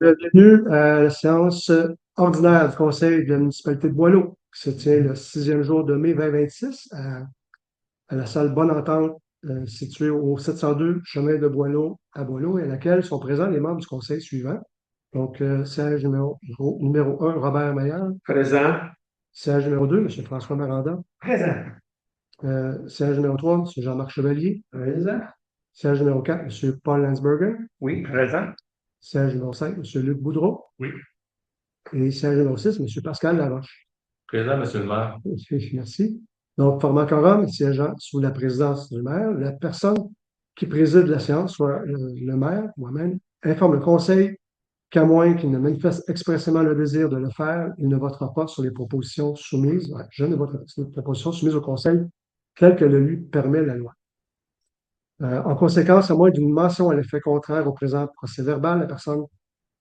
Bienvenue à la séance ordinaire du Conseil de la municipalité de Boileau, qui se tient le 6e jour de mai 2026 à la salle Bonne Entente, située au 702 chemin de Boileau à Boileau, et à laquelle sont présents les membres du Conseil suivants. Donc, siège numéro 1, Robert Maillard. Présent. Siège numéro 2, M. François Maranda. Présent. Siège numéro 3, M. Jean-Marc Chevalier. Présent. Siège numéro 4, M. Paul Landsberger. Oui, présent. Siège numéro 5, M. Luc Boudreau. Oui. Et siège numéro 6, M. Pascal Laroche. Présent, Monsieur le maire. Merci. Donc, formant quorum, siégeant sous la présidence du maire, la personne qui préside la séance, soit le maire, moi-même, informe le conseil qu'à moins qu'il ne manifeste expressément le désir de le faire, il ne votera pas sur les propositions soumises. Ouais, je ne voterai pas sur les propositions soumises au conseil telles que le lui permet la loi. En conséquence, à moins d'une mention à l'effet contraire au présent procès-verbal, la personne,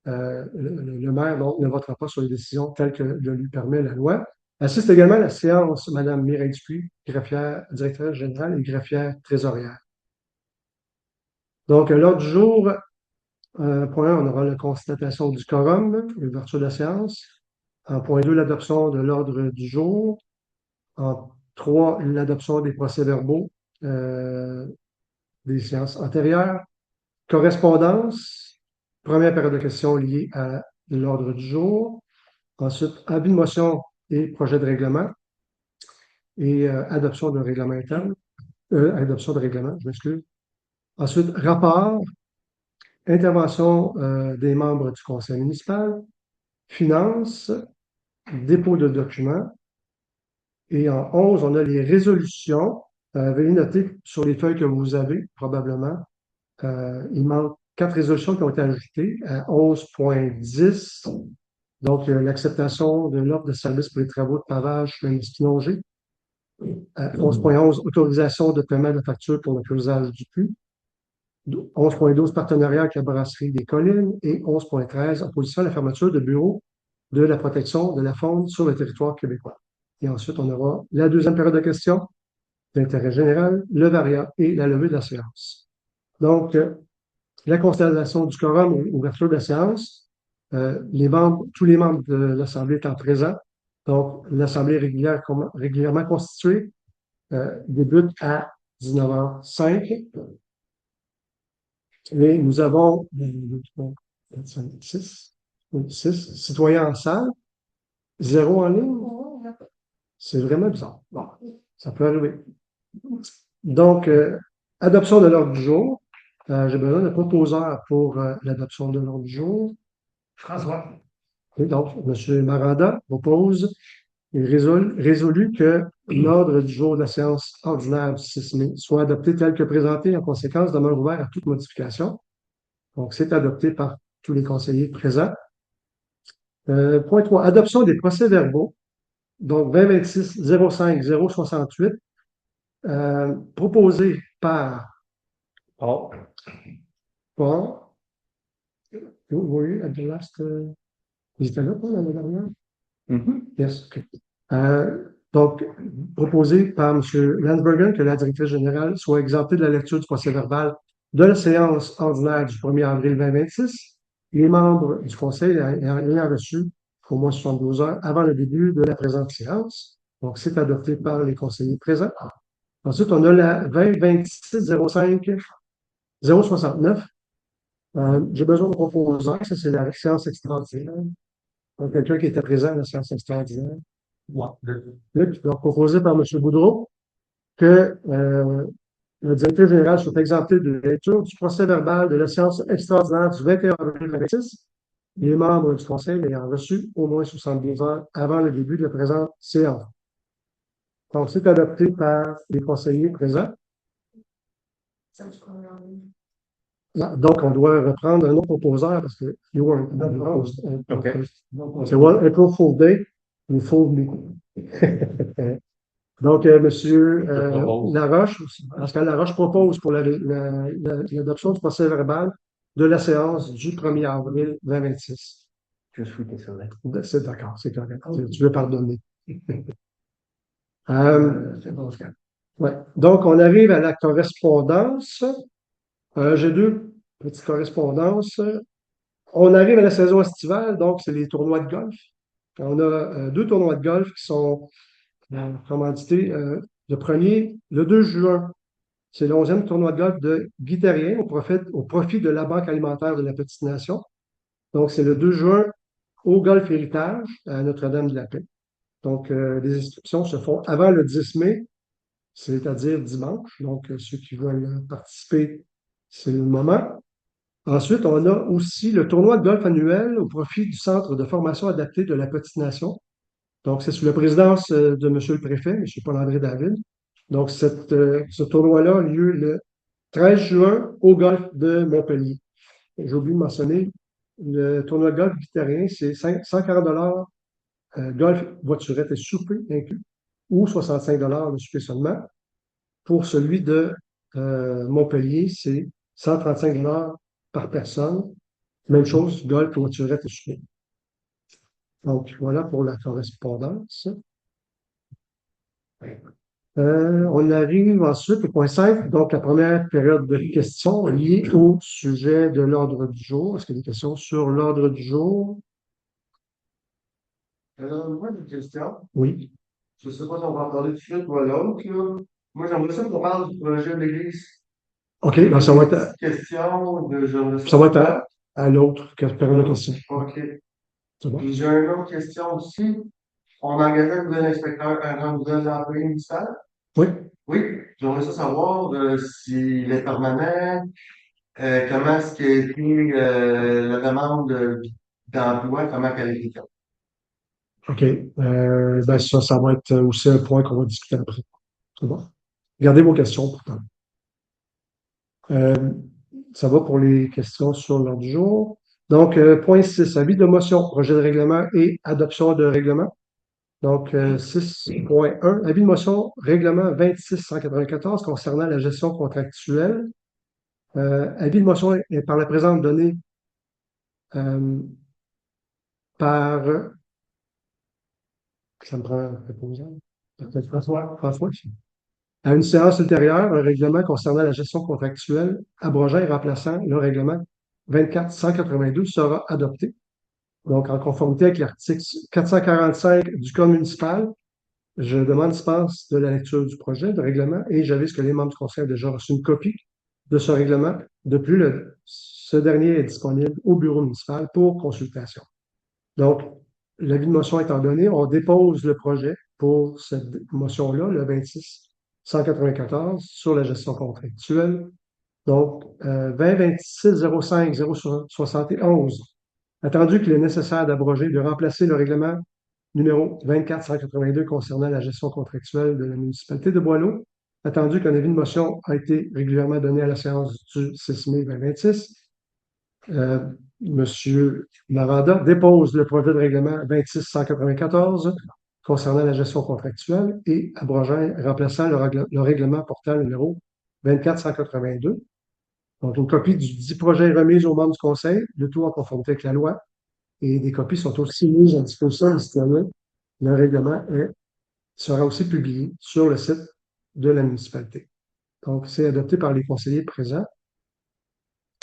le maire, donc, ne votera pas sur les décisions telles que le lui permet la loi. Assiste également à la séance Mme Mireille Dupuis, greffière, directrice générale et greffière trésorière. Donc, l'ordre du jour, point 1, on aura la constatation du quorum, l'ouverture de la séance. En point 2, l'adoption de l'ordre du jour. En 3, l'adoption des procès-verbaux des séances antérieures. Correspondance, première période de questions liée à l'ordre du jour. Ensuite, avis de motion et projet de règlement. Et adoption de règlement interne. Adoption de règlement, je m'excuse. Ensuite, rapport, intervention des membres du conseil municipal, finances, dépôt de documents. Et en 11, on a les résolutions. Veuillez noter sur les feuilles que vous avez, probablement, il manque 4 résolutions qui ont été ajoutées à 11.10. Donc, l'acceptation de l'ordre de service pour les travaux de pavage sur Miskinongé. 11.11, autorisation de paiement de facture pour le creusage du puits. 11.12, partenariat avec la brasserie des Collines. Et 11.13, opposition à la fermeture de bureaux de la protection de la faune sur le territoire québécois. Et ensuite, on aura la deuxième période de questions d'intérêt général, le variant et la levée de la séance. Donc, la constatation du quorum, ouverture de la séance, tous les membres de l'Assemblée étant présents. Donc, l'Assemblée régulièrement constituée débute à 19h05. Et nous avons 6 citoyens en salle, 0 en ligne. C'est vraiment bizarre. Bon, ça peut arriver. Donc, adoption de l'ordre du jour. J'ai besoin de proposeurs pour l'adoption de l'ordre du jour. François. Et donc, M. Maranda propose et résolu que l'ordre du jour de la séance ordinaire du 6 mai soit adopté tel que présenté. En conséquence, demeure ouvert à toute modification. Donc, c'est adopté par tous les conseillers présents. Point 3, adoption des procès-verbaux. Donc, 2026 05 068, proposé par Paul. Oui, at the last. Ils étaient là, Paul, l'année dernière? Yes, OK. Donc, proposé par M. Landsberger que la directrice générale soit exemptée de la lecture du procès-verbal de la séance ordinaire du 1er avril 2026, les membres du conseil ayant reçu au moins 72 heures avant le début de la présente séance. Donc, c'est adopté par les conseillers présents. Ensuite, on a la 2026 05 069. J'ai besoin de proposants. Ça, c'est la séance extraordinaire. Donc, quelqu'un qui était présent à la séance extraordinaire. Donc, proposé par M. Boudreau que le directeur général soit exempté de la lecture du procès-verbal de la séance extraordinaire du 21 avril 2026, les membres du conseil ayant reçu au moins 72 heures avant le début de la présente séance. Donc, c'est adopté par les conseillers présents. Donc, on doit reprendre un autre proposeur parce que you weren't proposed. Okay. C'est April Fool Day. You fooled me. Donc, Monsieur Laroche, Pascal Laroche propose pour l'adoption du procès-verbal de la séance du 1er avril 2026. Je suis désolé. C'est d'accord, c'est correct. Tu veux pardonner. Ouais. Donc, on arrive à la correspondance. J'ai deux petites correspondances. On arrive à la saison estivale, donc c'est les tournois de golf. On a deux tournois de golf qui sont commandités. Le premier, le 2 juin, c'est le 11e tournoi de golf de Guy Terrien au profit de la Banque alimentaire de la Petite Nation. Donc, c'est le 2 juin au Golf Héritage à Notre-Dame-de-la-Paix. Donc, les inscriptions se font avant le 10 mai, c'est-à-dire dimanche. Donc, ceux qui veulent participer, c'est le moment. Ensuite, on a aussi le tournoi de golf annuel au profit du Centre de formation adapté de la Petite Nation. Donc, c'est sous la présidence de M. le préfet, M. Paul-André David. Donc, ce tournoi-là a lieu le 13 juin au golf de Montpellier. J'ai oublié de mentionner, le tournoi de golf victorien, c'est 140 golf, voiturette et souper inclus, ou 65 le souper seulement. Pour celui de Montpellier, c'est 135 par personne. Même chose, golf, voiturette et souper. Donc, voilà pour la correspondance. On arrive ensuite au point 5, donc la première période de questions liées au sujet de l'ordre du jour. Est-ce qu'il y a des questions sur l'ordre du jour? Moi, j'ai une question. Oui. Je ne sais pas si on va en parler tout de suite ou à l'autre, là. Moi, j'aimerais ça qu'on parle du projet de l'Église. OK, ben, ça va être Question, ça va être à l'autre période de questions. OK. C'est bon? Puis j'ai une autre question aussi. On a engagé un nouvel inspecteur, un nouvel employé municipal. Oui. Oui, j'aimerais ça savoir s'il est permanent, comment est-ce qu'il a été la demande d'emploi, comment elle est faite. OK. Ben, ça va être aussi un point qu'on va discuter après. C'est bon? Gardez vos questions pour tard. Ça va pour les questions sur l'ordre du jour. Donc, point 6, avis de motion, projet de règlement et adoption de règlement. Donc, 6.1, avis de motion, règlement 2694 concernant la gestion contractuelle. Avis de motion est par la présente donnée par, ça me prend un préposant, peut-être François. À une séance ultérieure, un règlement concernant la gestion contractuelle, abrogeant et remplaçant le règlement 24-182 sera adopté. Donc, en conformité avec l'article 445 du Code municipal, je demande dispense de la lecture du projet de règlement et j'avise que les membres du conseil ont déjà reçu une copie de ce règlement. De plus, ce dernier est disponible au bureau municipal pour consultation. Donc, l'avis de motion étant donné, on dépose le projet pour cette motion-là, le 26-194, sur la gestion contractuelle. Donc, 20-26-05-071, attendu qu'il est nécessaire d'abroger, de remplacer le règlement numéro 24-182 concernant la gestion contractuelle de la municipalité de Boileau, attendu qu'un avis de motion a été régulièrement donné à la séance du 6 mai 2026. Monsieur Lavanda dépose le projet de règlement 26-194 concernant la gestion contractuelle et abrogeant, remplaçant le règlement portant le numéro 24-182. Donc, une copie du dit projet est remise aux membres du conseil, le tout en conformité avec la loi, et des copies sont aussi mises à disposition des citoyens. Le règlement sera aussi publié sur le site de la municipalité. Donc, c'est adopté par les conseillers présents.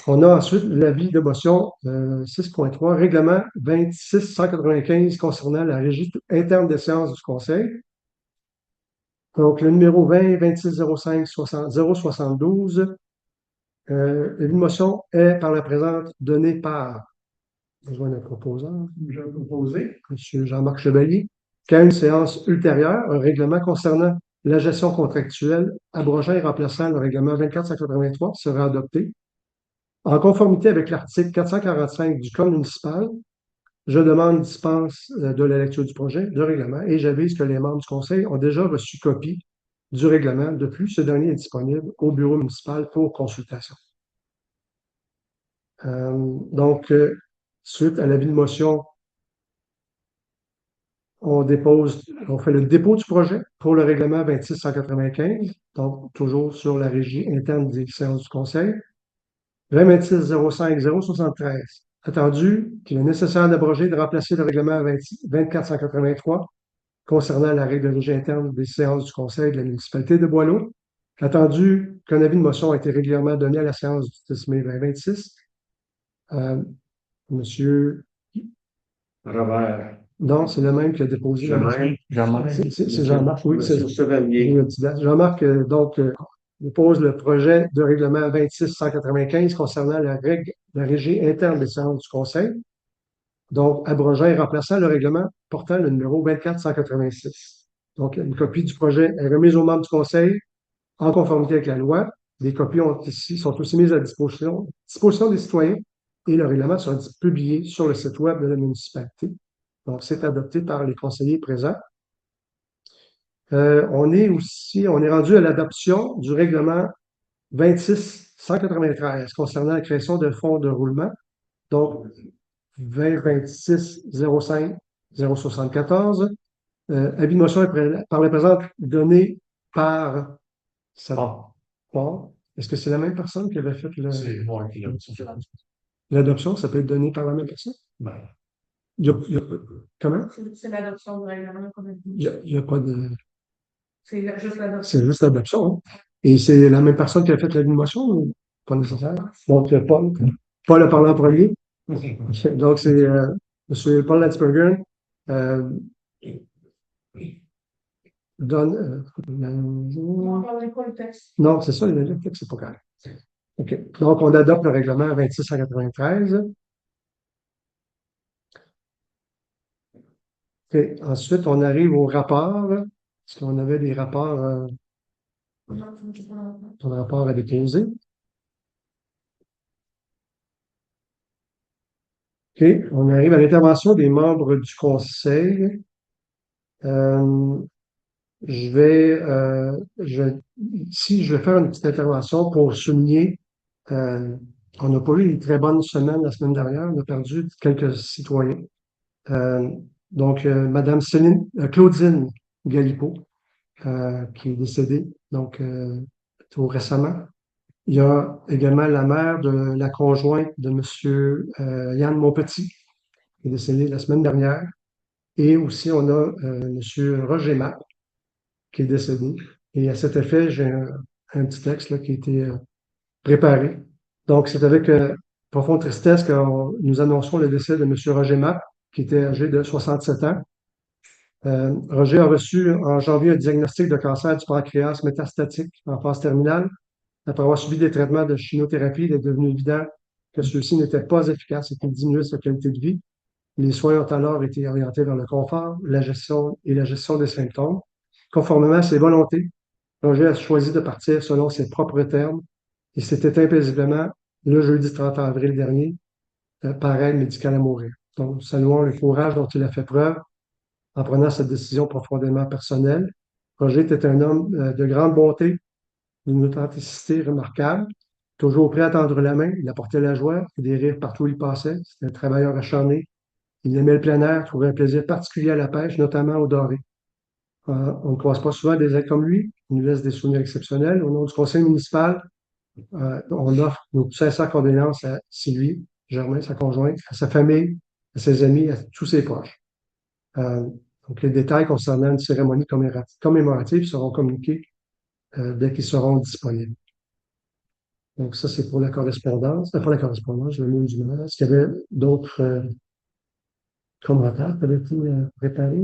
On a ensuite l'avis de motion 6.3, règlement 26-195 concernant la régie interne des séances du conseil. Donc, le numéro 20-26-05-072, l'avis de motion est par la présente donné par besoin d'un proposant. Je vais proposer, M. Jean-Marc Chevalier, qu'à une séance ultérieure, un règlement concernant la gestion contractuelle, abrogeant et remplaçant le règlement 24-183 sera adopté. En conformité avec l'article 445 du Code municipal, je demande dispense de la lecture du projet de règlement et j'avise que les membres du conseil ont déjà reçu copie du règlement. De plus, ce dernier est disponible au bureau municipal pour consultation. Donc, suite à l'avis de motion, on fait le dépôt du projet pour le règlement 26-195, donc toujours sur la régie interne des séances du conseil. 20-26-05-073, attendu qu'il est nécessaire d'abroger et de remplacer le règlement 24-183 concernant la règle de régie interne des séances du conseil de la municipalité de Boileau, attendu qu'un avis de motion a été régulièrement donné à la séance du 10 mai 2026. Monsieur, Robert. non, c'est le même qui a déposé la motion. Jean-Marc. C'est Jean-Marc, oui, c'est Monsieur Chevalier. Jean-Marc, dépose le projet de règlement 26-195 concernant la régie interne des séances du Conseil, donc abrogeant et remplaçant le règlement portant le numéro 24-186. Donc, une copie du projet est remise aux membres du Conseil en conformité avec la loi. Les copies sont aussi mises à disposition des citoyens et le règlement sera publié sur le site web de la municipalité. Donc, c'est adopté par les conseillers présents. On est rendu à l'adoption du règlement 26-193 concernant la création de fonds de roulement. Donc, 2026-05-074. Avis de motion par la présente donné par Bon. Est-ce que c'est la même personne qui avait fait C'est moi qui l'ai dit. l'adoption? Ça peut être donné par la même personne? Ben, Comment? C'est l'adoption du règlement, comme on dit. Il y a pas de. C'est juste l'adoption. C'est juste l'adoption, hein? Et c'est la même personne qui a fait la motion ou pas nécessaire? Donc, Paul a parlé en premier. Donc, c'est M. Paul Lansberger donne. On parle pas le texte. Non, c'est ça, le texte, c'est pas grave. OK. Donc, on adopte le règlement 26-193. OK. Ensuite, on arrive au rapport. Est-ce qu'on avait des rapports, ton rapport à déposer? OK. On arrive à l'intervention des membres du conseil. Euh, ici, je vais faire une petite intervention pour souligner, on n'a pas eu une très bonne semaine la semaine dernière, on a perdu quelques citoyens. Donc, Madame Claudine Galipeau, qui est décédée, donc tout récemment. Il y a également la mère de la conjointe de Monsieur Yann Monpetit, qui est décédé la semaine dernière. Et aussi, on a Monsieur Roger Mapp, qui est décédé. Et à cet effet, j'ai un petit texte là, qui a été préparé. Donc, c'est avec profonde tristesse que nous annonçons le décès de M. Roger Mapp, qui était âgé de 67 ans. Roger a reçu en janvier un diagnostic de cancer du pancréas métastatique en phase terminale. Après avoir subi des traitements de chimiothérapie, il est devenu évident que ceux-ci n'étaient pas efficaces et qu'ils diminuaient sa qualité de vie. Les soins ont alors été orientés vers le confort, la gestion des symptômes. Conformément à ses volontés, Roger a choisi de partir selon ses propres termes et s'est éteint paisiblement le jeudi 30 avril dernier par aide médicale à mourir. Donc, saluons le courage dont il a fait preuve en prenant cette décision profondément personnelle. Roger était un homme de grande bonté, d'une authenticité remarquable, toujours prêt à tendre la main. Il apportait la joie et des rires partout où il passait. C'était un travailleur acharné. Il aimait le plein air, trouvait un plaisir particulier à la pêche, notamment au doré. On ne croise pas souvent des êtres comme lui. Il nous laisse des souvenirs exceptionnels. Au nom du conseil municipal, on offre nos sincères condoléances à Sylvie Germain, sa conjointe, à sa famille, à ses amis, à tous ses proches. Donc, les détails concernant une cérémonie commémorative seront communiqués dès qu'ils seront disponibles. Donc, ça, c'est pour la correspondance. Pas la correspondance, le mot du moment. Est-ce qu'il y avait d'autres commentaires qui avaient été préparés?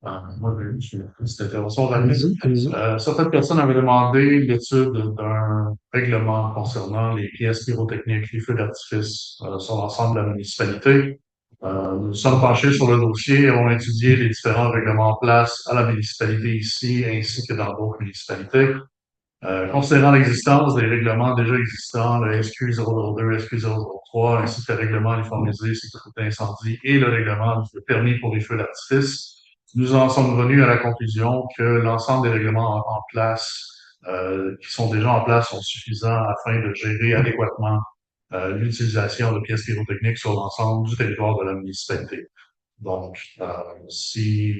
moi, j'ai eu cette intervention rapide. Allez-y. Certaines personnes avaient demandé l'étude d'un règlement concernant les pièces pyrotechniques, les feux d'artifice sur l'ensemble de la municipalité. Nous sommes penchés sur le dossier et avons étudié les différents règlements en place à la municipalité ici ainsi que dans d'autres municipalités. Considérant l'existence des règlements déjà existants, le SQ 002, SQ 003, ainsi que le règlement uniformisé sécurité incendie et le règlement du permis pour les feux d'artifice, nous en sommes venus à la conclusion que l'ensemble des règlements en place, qui sont déjà en place, sont suffisants afin de gérer adéquatement l'utilisation de pièces pyrotechniques sur l'ensemble du territoire de la municipalité. Donc, si,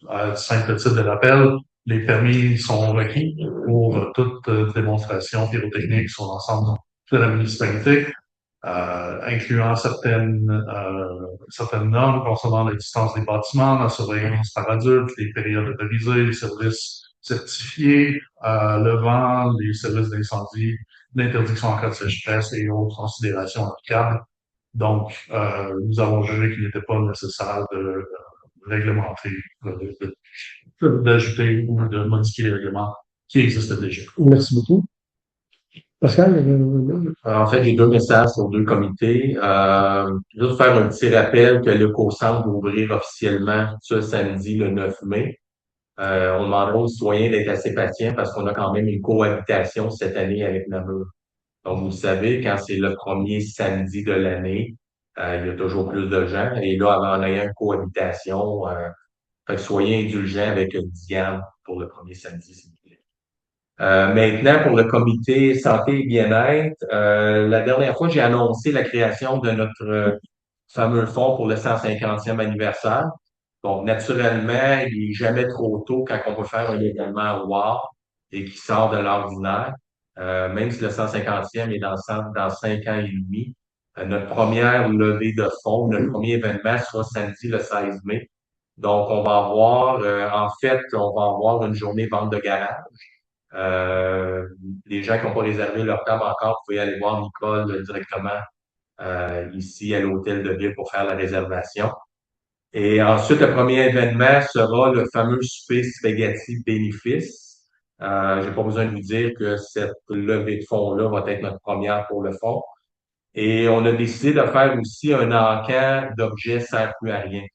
à simple titre de rappel, les permis sont requis pour toute démonstration pyrotechnique sur l'ensemble de la municipalité, incluant certaines normes concernant l'existence des bâtiments, la surveillance par adultes, les périodes autorisées, les services certifiés, le vent, les services d'incendie, l'interdiction en cas de sécheresse et autres considérations applicables. Donc, nous avons jugé qu'il n'était pas nécessaire de réglementer, d'ajouter ou de modifier les règlements qui existent déjà. Merci beaucoup. Pascal, En fait, j'ai deux messages sur deux comités. Juste faire un petit rappel que le COSAM va ouvrir officiellement ce samedi, le 9 mai. On demandera aux citoyens d'être assez patients parce qu'on a quand même une cohabitation cette année avec Namur. Donc, vous le savez, quand c'est le premier samedi de l'année, il y a toujours plus de gens. Et là, avant, on a une cohabitation. Fait que soyez indulgents avec Diane pour le premier samedi, s'il vous plaît. Maintenant, pour le comité santé et bien-être, la dernière fois, j'ai annoncé la création de notre fameux fonds pour le 150e anniversaire. Donc, naturellement, il n'est jamais trop tôt quand on peut faire un événement wow et qui sort de l'ordinaire. Même si le 150e est dans 5 ans et demi, notre première levée de fonds, notre premier événement sera samedi le 16 mai. Donc, on va avoir, en fait, on va avoir une journée vente de garage. Les gens qui n'ont pas réservé leur table encore, vous pouvez aller voir Nicole directement ici à l'hôtel de ville pour faire la réservation. Et ensuite, le premier événement sera le fameux souper spaghetti bénéfice. J'ai pas besoin de vous dire que cette levée de fonds-là va être notre première pour le fonds. Et on a décidé de faire aussi un encan d'objets sert plus à rien.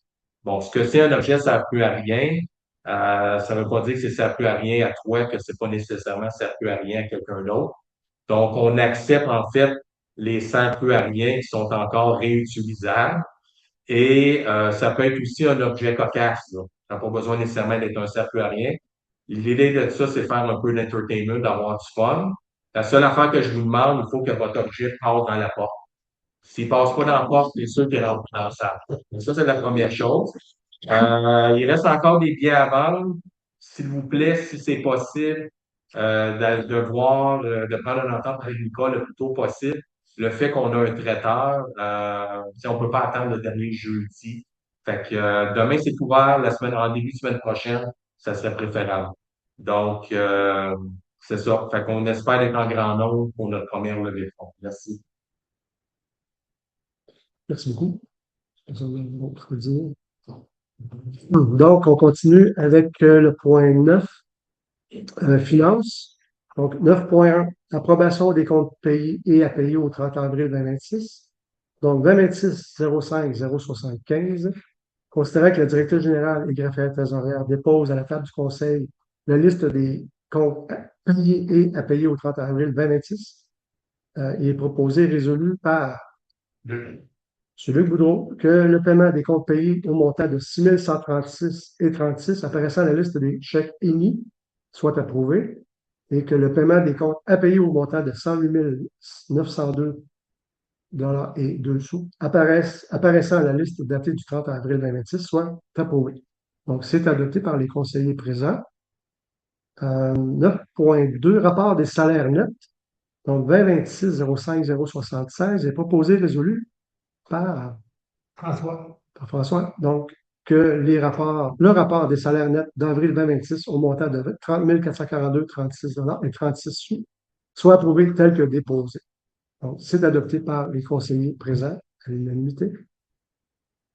Bon, ce que c'est un objet sert plus à rien, ça veut pas dire que c'est sert plus à rien à toi, que c'est pas nécessairement sert plus à rien à quelqu'un d'autre. Donc, on accepte en fait les sert plus à rien qui sont encore réutilisables. Et ça peut être aussi un objet cocasse. Là. Ça n'a pas besoin nécessairement d'être un sert plus à rien. L'idée de ça, c'est faire un peu d'entertainment, d'avoir du fun. La seule affaire que je vous demande, il faut que votre objet passe dans la porte. S'il passe pas dans la porte, c'est sûr qu'il rentre dans la salle. Donc, ça, c'est la première chose. Il reste encore des billets à vendre. S'il vous plaît, si c'est possible, de prendre un entente avec Nicole le plus tôt possible. Le fait qu'on a un traiteur, on peut pas attendre le dernier jeudi. Fait que demain, c'est ouvert. En début de semaine prochaine, ça serait préférable. Donc, c'est ça. Fait qu'on espère être en grand nombre pour notre première levée de fonds. Merci. merci beaucoup. Personne d'autre veut dire. Donc, on continue avec le point 9, finances. Donc, 9.1, approbation des comptes payés et à payer au 30 avril 2026. Donc, 2026-05-075, considérant que le directeur général et greffier trésorière dépose à la table du conseil la liste des comptes payés et à payer au 30 avril 2026, il est proposé et résolu par M. Luc Boudreau que le paiement des comptes payés au montant de 6 136,36 apparaissant à la liste des chèques émis soit approuvé et que le paiement des comptes à payer au montant de 108 902 et 2 sous apparaissant à la liste datée du 30 avril 2026 soit approuvé. Donc, c'est adopté par les conseillers présents. 9.2, rapport des salaires nets. Donc, 2026-05-076 est proposé résolu par François. Donc, que le rapport des salaires nets d'avril 2026 au montant de 30 442,36 et 36 sous soit approuvé tel que déposé. Donc, c'est adopté par les conseillers présents à l'unanimité.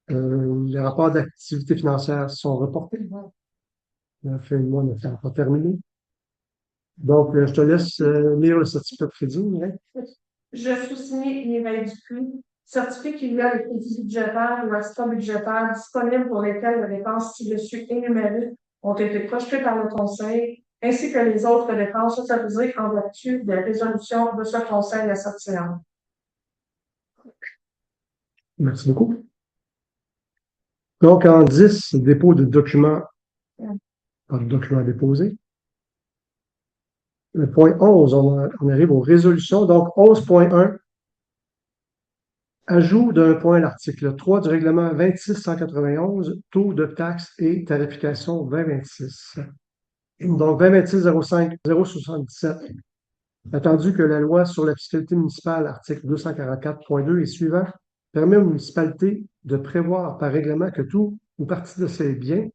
Les rapports d'activité financière sont reportés. La fin de mois n'est pas terminé. Donc, je te laisse lire le certificat de crédit. Je sous-signe Mireille Dupuis, certifie qu'il y a les crédits budgétaires ou extra-budgétaires disponibles pour lesquels les dépenses ci-dessus énumérées ont été projetées par le Conseil, ainsi que les autres dépenses autorisées en vertu des résolutions de ce Conseil à cette séance. Merci beaucoup. Donc, en 10, dépôt de documents, pas de documents déposés. Le point 11, on arrive aux résolutions. Donc, 11.1, ajout d'un point à l'article 3 du règlement 26-191, taux de taxes et tarification 2026. Donc, 2026-05-077, attendu que la loi sur la fiscalité municipale, article 244.2 et suivant, permet aux municipalités de prévoir par règlement que tout ou partie de ces biens,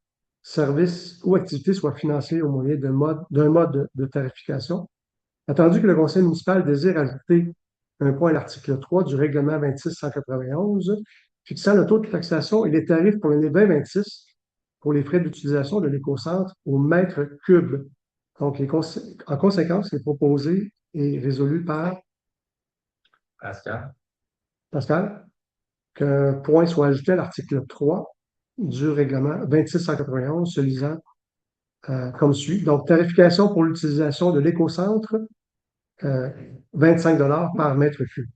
services ou activités soient financés au moyen d'un mode de tarification. Attendu que le conseil municipal désire ajouter un point à l'article 3 du règlement 26-191, fixant le taux de taxation et les tarifs pour l'année 2026 pour les frais d'utilisation de l'écocentre au mètre cube. Donc, en conséquence, c'est proposé et résolu par Pascal? Pascal, qu'un point soit ajouté à l'article 3 du règlement 26-191, se lisant comme suit. Donc, tarification pour l'utilisation de l'écocentre, 25 par mètre cube.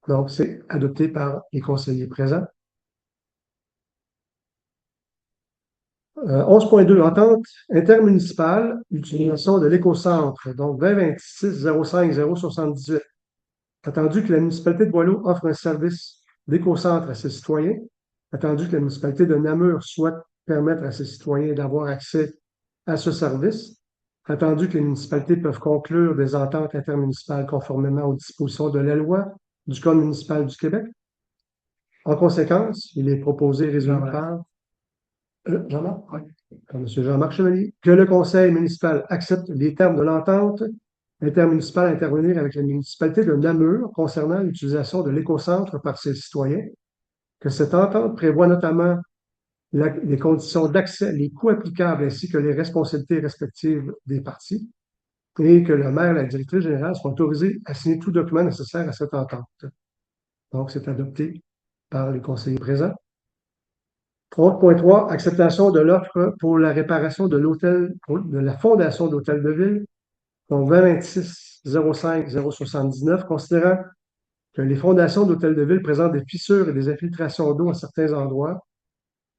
Donc, c'est adopté par les conseillers présents. 11.2, entente intermunicipale, utilisation de l'écocentre. Donc, 2026-05-078. Attendu que la municipalité de Boileau offre un service d'écocentre à ses citoyens, attendu que la municipalité de Namur souhaite permettre à ses citoyens d'avoir accès à ce service, attendu que les municipalités peuvent conclure des ententes intermunicipales conformément aux dispositions de la loi du Code municipal du Québec. En conséquence, il est proposé et résolu par Jean-Marc? Oui. Par M. Jean-Marc Chevalier, que le conseil municipal accepte les termes de l'entente intermunicipale à intervenir avec la municipalité de Namur concernant l'utilisation de l'écocentre par ses citoyens, que cette entente prévoit notamment les conditions d'accès, les coûts applicables ainsi que les responsabilités respectives des parties, et que le maire et la directrice générale soient autorisés à signer tout document nécessaire à cette entente. Donc, c'est adopté par les conseillers présents. 3.3, acceptation de l'offre pour la réparation de l'hôtel, de la fondation d'hôtel de ville, donc 2026-05-079, considérant que les fondations d'hôtel de ville présentent des fissures et des infiltrations d'eau à certains endroits,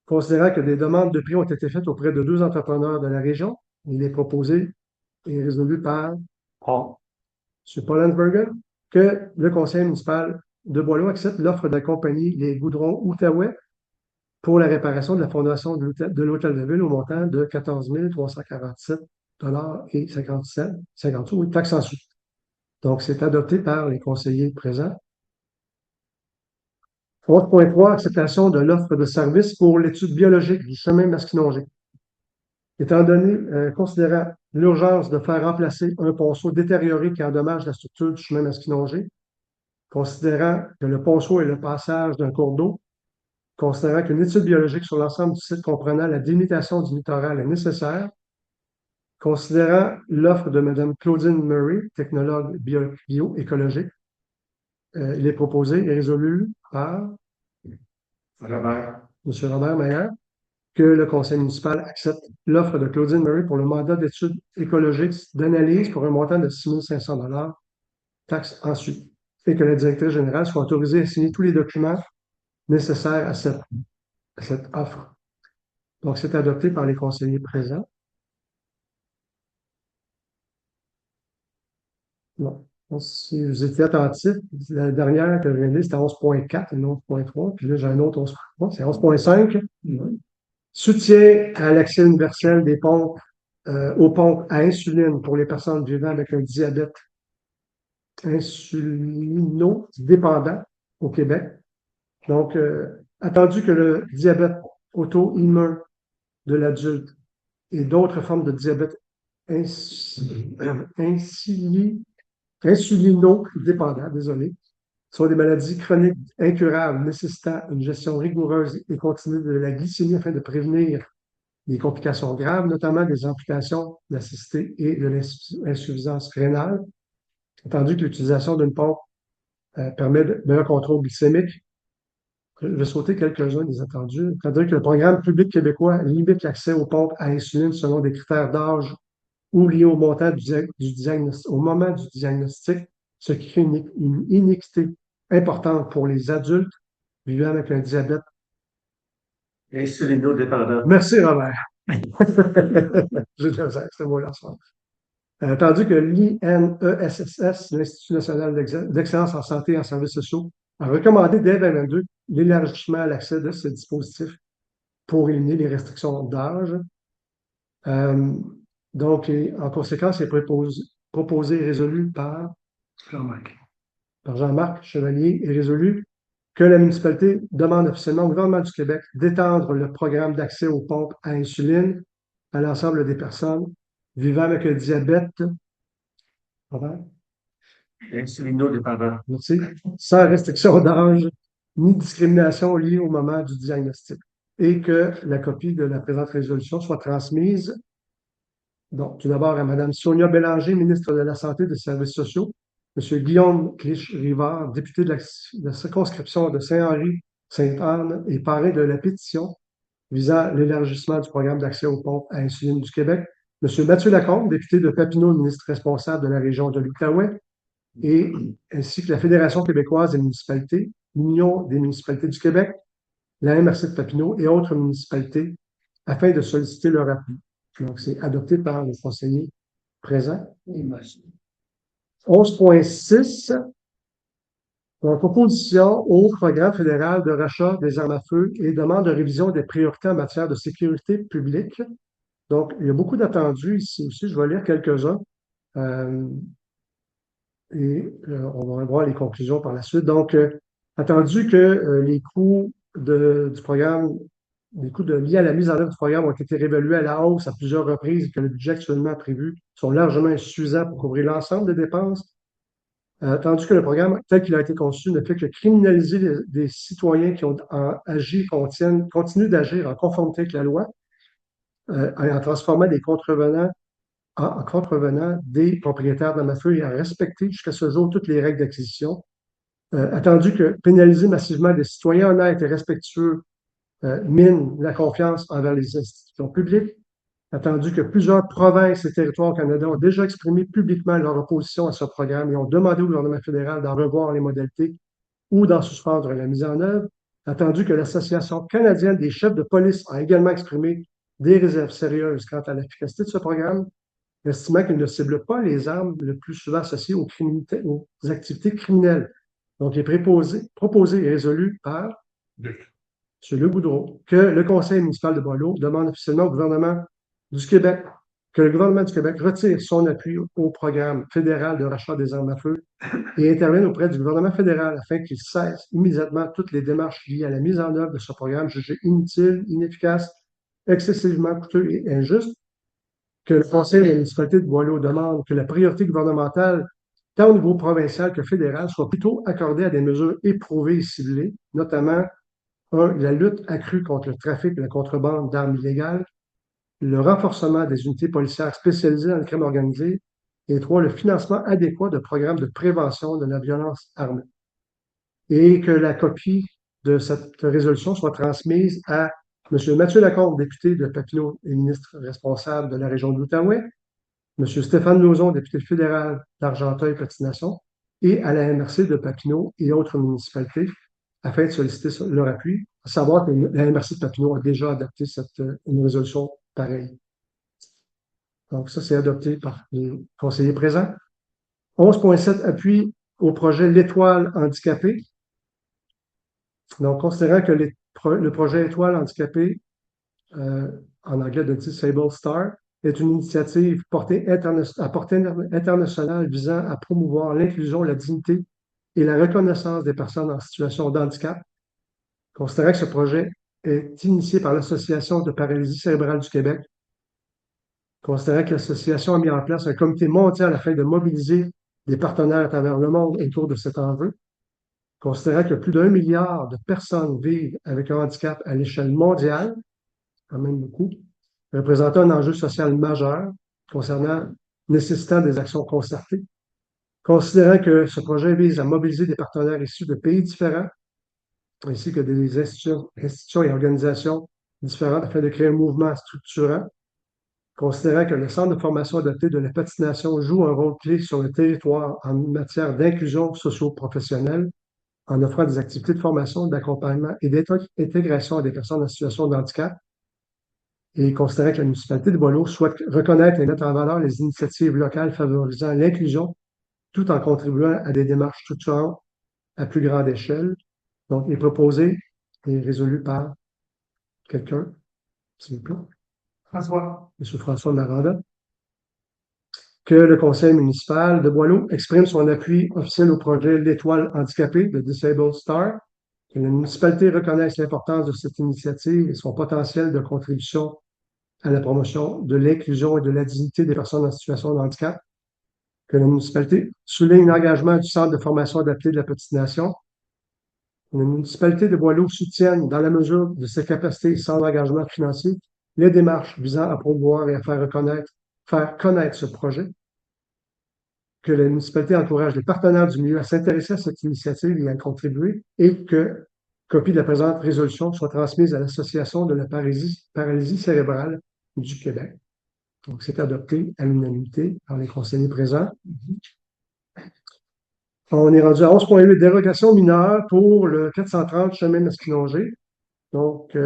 considérant que des demandes de prix ont été faites auprès de 2 entrepreneurs de la région, il est proposé et résolu par M. Paul Landsberger, que le conseil municipal de Boileau accepte l'offre de la compagnie Les Goudrons Outaouais pour la réparation de la fondation de l'hôtel de ville au montant de 14 347 et 50 sous, oui, taxes en sous. Donc, c'est adopté par les conseillers présents. 11.3, acceptation de l'offre de service pour l'étude biologique du chemin Masquinongé. Étant donné, considérant l'urgence de faire remplacer un ponceau détérioré qui endommage la structure du chemin Masquinongé, considérant que le ponceau est le passage d'un cours d'eau, considérant qu'une étude biologique sur l'ensemble du site comprenant la délimitation du littoral est nécessaire, considérant l'offre de Mme Claudine Murray, technologue bioécologique, il est proposé et résolu par M. Robert Mayer, que le conseil municipal accepte l'offre de Claudine Murray pour le mandat d'études écologiques d'analyse pour un montant de 6 500 taxes ensuite, et que la directrice générale soit autorisée à signer tous les documents nécessaires à cette offre. Donc, c'est adopté par les conseillers présents. Bon. Si vous étiez attentifs, la dernière que je viens de lire, c'était 11.4 et non 11.3. Puis là, j'ai un autre 11.3. C'est 11.5. Soutien à l'accès universel des pompes, aux pompes à insuline pour les personnes vivant avec un diabète insulino-dépendant au Québec. Donc, attendu que le diabète auto-immun de l'adulte et d'autres formes de diabète insulino-dépendant, sont des maladies chroniques incurables nécessitant une gestion rigoureuse et continue de la glycémie afin de prévenir les complications graves, notamment des amputations de la cécité et de l'insuffisance rénale, attendu que l'utilisation d'une pompe permet de meilleur contrôle glycémique. Je vais sauter quelques-uns des attendus. Attendu que le programme public québécois limite l'accès aux pompes à insuline selon des critères d'âge ou liés au montant au moment du diagnostic, ce qui crée une iniquité importante pour les adultes vivant avec un diabète insulino-dépendant. Merci, Robert. J'ai de la misère, c'était moi là ce soir. Tandis que l'INESSS, l'Institut national d'excellence en santé et en services sociaux, a recommandé dès 2022 l'élargissement à l'accès de ce dispositif pour éliminer les restrictions d'âge. Donc, en conséquence, c'est proposé et résolu par Jean-Marc Chevalier et résolu que la municipalité demande officiellement au gouvernement du Québec d'étendre le programme d'accès aux pompes à insuline à l'ensemble des personnes vivant avec un diabète Insulino dépendant. Merci. Sans restriction d'âge ni discrimination liée au moment du diagnostic. Et que la copie de la présente résolution soit transmise, donc, tout d'abord à Mme Sonia Bélanger, ministre de la Santé et des Services sociaux, M. Guillaume Clich-Rivard, député de la circonscription de Saint-Henri-Sainte-Anne et parrain de la pétition visant l'élargissement du programme d'accès aux pompes à insuline du Québec, M. Mathieu Lacombe, député de Papineau, ministre responsable de la région de l'Outaouais, et ainsi que la Fédération québécoise des municipalités, l'Union des municipalités du Québec, la MRC de Papineau et autres municipalités afin de solliciter leur appui. Donc, c'est adopté par les conseillers présents. 11.6, en proposition au programme fédéral de rachat des armes à feu et demande de révision des priorités en matière de sécurité publique. Donc, il y a beaucoup d'attendus ici aussi. Je vais lire quelques-uns. On va voir les conclusions par la suite. Donc, attendu que les coûts du programme, les coûts liés à la mise en œuvre du programme ont été réévalués à la hausse à plusieurs reprises et que le budget actuellement prévu sont largement insuffisants pour couvrir l'ensemble des dépenses, tandis que le programme tel qu'il a été conçu ne fait que criminaliser des citoyens qui ont agi, continuent d'agir en conformité avec la loi, en transformant des contrevenants en contrevenant des propriétaires d'armes à feu et à respecter jusqu'à ce jour toutes les règles d'acquisition. Attendu que pénaliser massivement des citoyens honnêtes et respectueux mine la confiance envers les institutions publiques. Attendu que plusieurs provinces et territoires au Canada ont déjà exprimé publiquement leur opposition à ce programme et ont demandé au gouvernement fédéral d'en revoir les modalités ou d'en suspendre la mise en œuvre. Attendu que l'Association canadienne des chefs de police a également exprimé des réserves sérieuses quant à l'efficacité de ce programme, estimant qu'il ne cible pas les armes le plus souvent associées aux activités criminelles. Donc, il est proposé et résolu par M. Luc Boudreau que le Conseil municipal de Boileau demande officiellement au gouvernement du Québec que le gouvernement du Québec retire son appui au programme fédéral de rachat des armes à feu et intervienne auprès du gouvernement fédéral afin qu'il cesse immédiatement toutes les démarches liées à la mise en œuvre de ce programme jugé inutile, inefficace, excessivement coûteux et injuste, que le Conseil de la municipalité de Boileau demande que la priorité gouvernementale, tant au niveau provincial que fédéral, soit plutôt accordée à des mesures éprouvées et ciblées, notamment la lutte accrue contre le trafic et la contrebande d'armes illégales, le renforcement des unités policières spécialisées dans le crime organisé, et 3, le financement adéquat de programmes de prévention de la violence armée. Et que la copie de cette résolution soit transmise à M. Mathieu Lacombe, député de Papineau et ministre responsable de la région de l'Outaouais, M. Stéphane Lauzon, député fédéral d'Argenteuil-Patination, et à la MRC de Papineau et autres municipalités, afin de solliciter leur appui, à savoir que la MRC de Papineau a déjà adopté une résolution pareille. Donc, ça, c'est adopté par les conseillers présents. 11.7, appui au projet L'Étoile handicapée. Donc, considérant que le projet Étoile handicapée, en anglais de Disabled Star, est une initiative à portée internationale visant à promouvoir l'inclusion, la dignité et la reconnaissance des personnes en situation de handicap. Considérant que ce projet est initié par l'Association de paralysie cérébrale du Québec, considérant que l'association a mis en place un comité mondial afin de mobiliser des partenaires à travers le monde autour de cet enjeu, considérant que plus d'1 milliard de personnes vivent avec un handicap à l'échelle mondiale, quand même beaucoup, représentant un enjeu social majeur concernant nécessitant des actions concertées, considérant que ce projet vise à mobiliser des partenaires issus de pays différents, ainsi que des institutions et organisations différentes afin de créer un mouvement structurant, considérant que le Centre de formation adapté de la patination joue un rôle clé sur le territoire en matière d'inclusion socio-professionnelle, en offrant des activités de formation, d'accompagnement et d'intégration à des personnes en situation de handicap, et considérant que la municipalité de Boileau souhaite reconnaître et mettre en valeur les initiatives locales favorisant l'inclusion, tout en contribuant à des démarches structurantes à plus grande échelle. Donc, il est proposé et résolu par quelqu'un, s'il vous plaît. François. M. François Maranda. Que le conseil municipal de Boileau exprime son appui officiel au projet L'Étoile handicapée de Disabled Star, que la municipalité reconnaisse l'importance de cette initiative et son potentiel de contribution à la promotion de l'inclusion et de la dignité des personnes en situation de handicap, que la municipalité souligne l'engagement du Centre de formation adaptée de la Petite Nation. La municipalité de Boileau soutienne, dans la mesure de ses capacités sans engagement financier, les démarches visant à promouvoir et à faire connaître ce projet. Que la municipalité encourage les partenaires du milieu à s'intéresser à cette initiative et à contribuer, et que copie de la présente résolution soit transmise à l'Association de la paralysie cérébrale du Québec. Donc, c'est adopté à l'unanimité par les conseillers présents. On est rendu à 11.8, dérogation mineure pour le 430 chemin Masquinongé. Donc,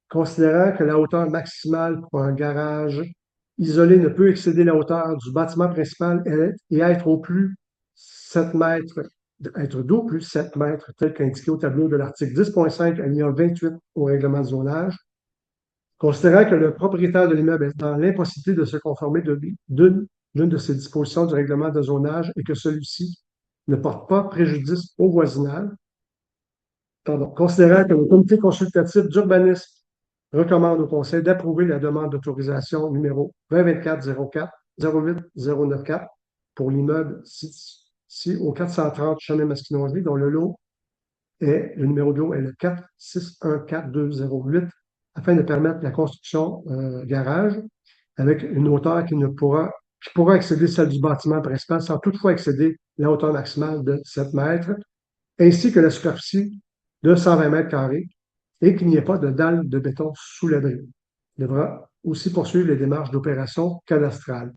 considérant que la hauteur maximale pour un garage isolé ne peut excéder la hauteur du bâtiment principal et être au plus 7 mètres, être d'au plus 7 mètres, tel qu'indiqué au tableau de l'article 10.5, alinéa 28 au règlement de zonage. Considérant que le propriétaire de l'immeuble est dans l'impossibilité de se conformer d'une de ces dispositions du règlement de zonage et que celui-ci ne porte pas préjudice au voisinage. Pardon. Considérant que le comité consultatif d'urbanisme recommande au conseil d'approuver la demande d'autorisation numéro 2024-04-08094 pour l'immeuble situé au 430 chemin Masquinongé, dont le numéro de lot est le 4614208, afin de permettre la construction garage avec une hauteur qui pourra excéder celle du bâtiment principal sans toutefois excéder la hauteur maximale de 7 mètres, ainsi que la superficie de 120 mètres carrés, et qu'il n'y ait pas de dalle de béton sous l'abri. Il devra aussi poursuivre les démarches d'opération cadastrale.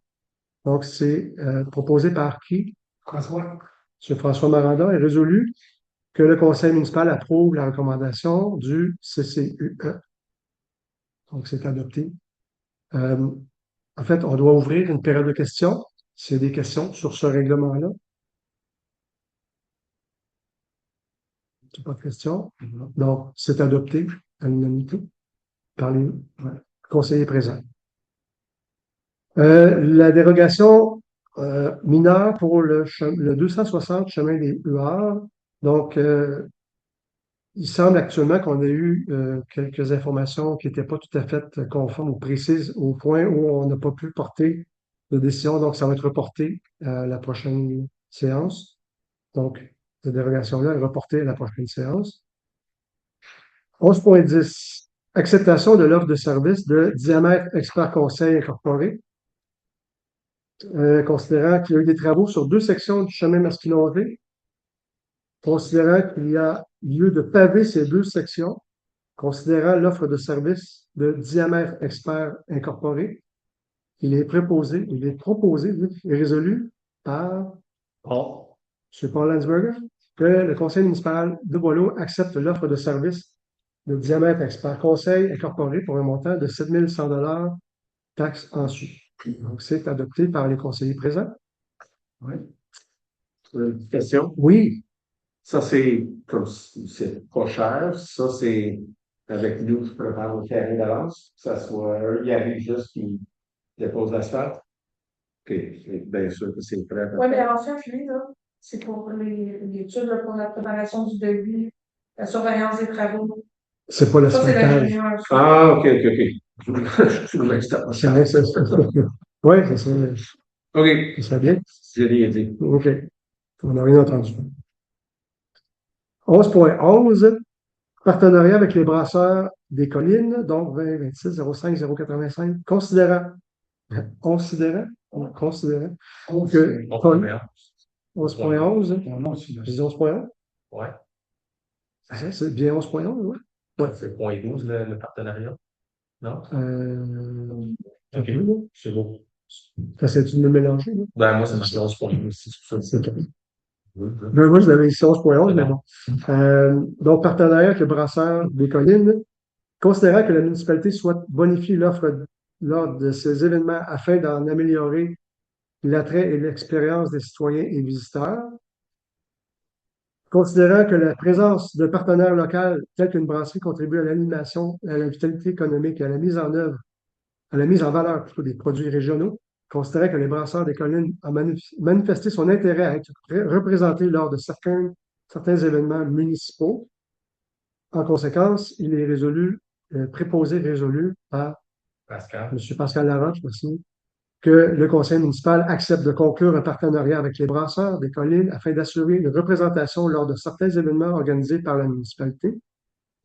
Donc, c'est proposé par qui? François. M. François Maranda est résolu que le conseil municipal approuve la recommandation du CCUE. Donc, c'est adopté. En fait, on doit ouvrir une période de questions. S'il y a des questions sur ce règlement-là. Pas de questions. Donc, c'est adopté à l'unanimité par les conseillers présents. La dérogation mineure pour le 260 chemin des Huards. Donc, il semble actuellement qu'on a eu quelques informations qui n'étaient pas tout à fait conformes ou précises au point où on n'a pas pu porter de décision. Donc, ça va être reporté à la prochaine séance. Donc, cette dérogation-là est reportée à la prochaine séance. 11.10. Acceptation de l'offre de service de Diamètre Expert Conseil Incorporé. Considérant qu'il y a eu des travaux sur 2 sections du chemin Masquinongé, considérant qu'il y a lieu de paver ces 2 sections, considérant l'offre de service de Diamètre Expert Incorporé, il est proposé et résolu par M. Paul Landsberger que le conseil municipal de Boileau accepte l'offre de service de Diamètre Expert Conseil Incorporé pour un montant de 7 100 $, taxes en su. Donc, c'est adopté par les conseillers présents. Oui. Une question? Oui. Ça, c'est pas cher. Ça, c'est avec nous, je prépare au carré d'avance. Que ça soit eux, il arrive juste qu'ils déposent l'asphalte. OK. Bien sûr que c'est prêt. Oui, mais en fait, lui, là, c'est pour l'étude, pour la préparation du devis, la surveillance des travaux. C'est pas Ça, c'est l'asphaltage. l'ingénieur. Ah, OK. Je voulais que c'était pas cher. Oui, ça serait OK. bien. J'ai rien dit. OK. On n'a rien entendu. 11.11. Partenariat avec les brasseurs des collines, donc 20, 26, 05, 085. Considérant que 11.11. Je dis 11.11? Ouais. C'est bien 11.11, oui? Ouais. C'est point 12, le partenariat. Non? OK. C'est beau. T'essaies-tu de me mélanger? Là? Ben, moi, c'est marqué 11.12. C'est OK. Moi, je l'avais ici 11.11, mais bon. Donc, partenariat avec le brasseur des collines, considérant que la municipalité souhaite bonifier l'offre lors de ces événements afin d'en améliorer l'attrait et l'expérience des citoyens et visiteurs. Considérant que la présence de partenaires locaux tels qu'une brasserie contribue à l'animation, à la vitalité économique et à la mise en œuvre, à la mise en valeur plutôt des produits régionaux, considérant que les brasseurs des collines ont manifesté son intérêt à être représentés lors de certains événements municipaux. En conséquence, il est préposé résolu par Pascal. M. Pascal Laroche, merci, que le conseil municipal accepte de conclure un partenariat avec les brasseurs des collines afin d'assurer une représentation lors de certains événements organisés par la municipalité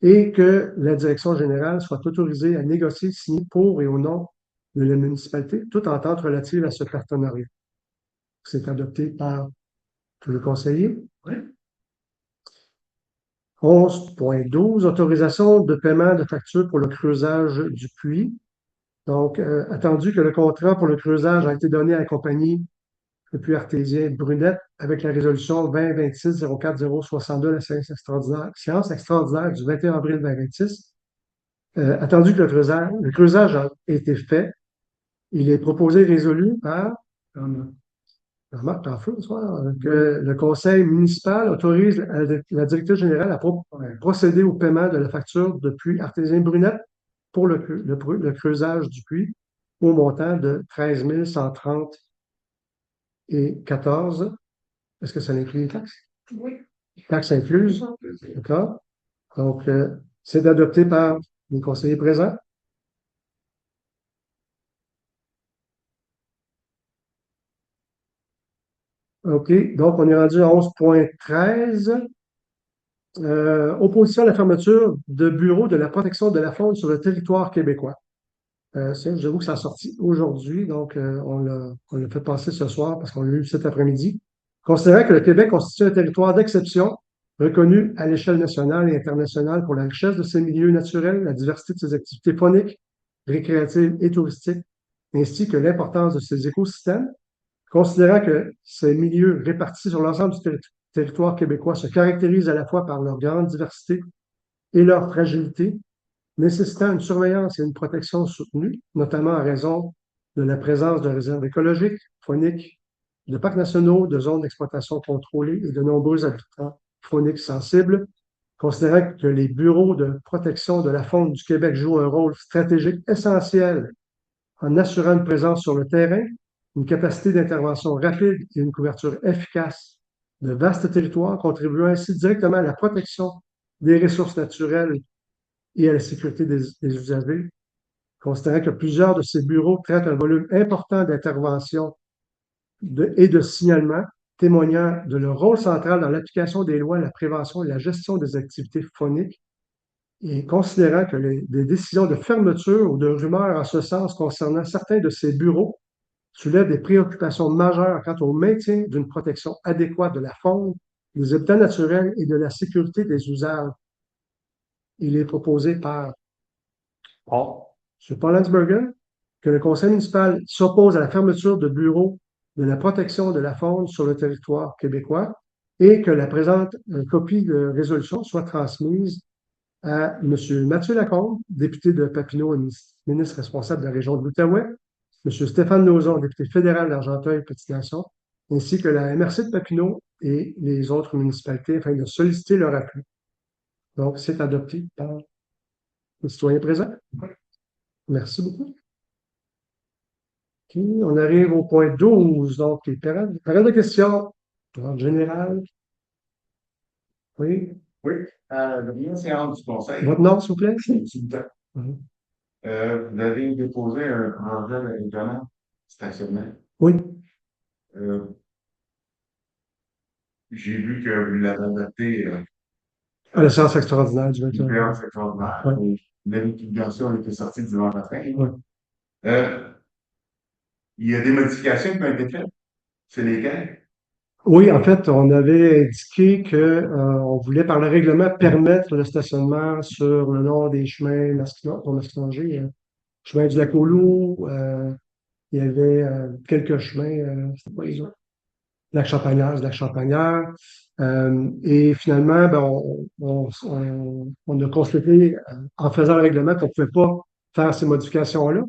et que la direction générale soit autorisée à négocier, signer pour et au nom de la municipalité toute entente relative à ce partenariat. C'est adopté par tous les conseillers. Oui. 11.12, autorisation de paiement de factures pour le creusage du puits. Donc, attendu que le contrat pour le creusage a été donné à la compagnie le puits artésien Brunette avec la résolution 2026-04062 de la séance extraordinaire du 21 avril 2026. Attendu que le creusage a été fait, il est proposé et résolu par Marc Tanfeu, que le conseil municipal autorise la directrice générale à procéder au paiement de la facture de puits artésien Brunette pour le creusage du puits au montant de 13 130 et 14. Est-ce que ça inclut les taxes? Oui. Taxes incluses. D'accord. Donc, c'est adopté par les conseillers présents. OK. Donc, on est rendu à 11.13. Opposition à la fermeture de bureaux de la protection de la faune sur le territoire québécois. J'avoue que ça a sorti aujourd'hui, donc on l'a fait passer ce soir parce qu'on l'a eu cet après-midi. Considérant que le Québec constitue un territoire d'exception reconnu à l'échelle nationale et internationale pour la richesse de ses milieux naturels, la diversité de ses activités fauniques, récréatives et touristiques, ainsi que l'importance de ses écosystèmes, considérant que ces milieux répartis sur l'ensemble du territoire québécois se caractérisent à la fois par leur grande diversité et leur fragilité, nécessitant une surveillance et une protection soutenue, notamment en raison de la présence de réserves écologiques, fauniques, de parcs nationaux, de zones d'exploitation contrôlées et de nombreux habitats fauniques sensibles, considérant que les bureaux de protection de la faune du Québec jouent un rôle stratégique essentiel en assurant une présence sur le terrain, une capacité d'intervention rapide et une couverture efficace de vastes territoires, contribuant ainsi directement à la protection des ressources naturelles et à la sécurité des usagers, considérant que plusieurs de ces bureaux traitent un volume important d'interventions et de signalements, témoignant de leur rôle central dans l'application des lois, la prévention et la gestion des activités fauniques, et considérant que des décisions de fermeture ou de rumeurs en ce sens concernant certains de ces bureaux soulèvent des préoccupations majeures quant au maintien d'une protection adéquate de la faune, des habitats naturels et de la sécurité des usages. Il est proposé par M. Paul Landsberger que le conseil municipal s'oppose à la fermeture de bureaux de la protection de la faune sur le territoire québécois et que la présente copie de résolution soit transmise à M. Mathieu Lacombe, député de Papineau et ministre responsable de la région de l'Outaouais, M. Stéphane Lauzon, député fédéral d'Argenteuil-Petite-Nation, ainsi que la MRC de Papineau et les autres municipalités afin de solliciter leur appui. Donc, c'est adopté par les citoyens présents. Merci beaucoup. Okay, on arrive au point 12, donc les périodes de questions en général. Oui. Oui, la première séance du conseil. Votre nom, s'il vous plaît? Vous avez déposé un projet de règlement de stationnement. Oui. J'ai vu que vous l'avez adapté À la séance extraordinaire du 21. séance extraordinaire. Oui. La liquidation était sortie dimanche matin. Oui. Il y a des modifications qui ont été faites. C'est lesquelles? Oui, en fait, on avait indiqué qu'on voulait, par le règlement, permettre le stationnement sur le long des chemins pour Masquinanger, chemin du Lac-aux-Loups, il y avait quelques chemins, c'était quoi les autres? Lac-Champagnard. Et finalement, on a constaté, en faisant le règlement, qu'on ne pouvait pas faire ces modifications-là,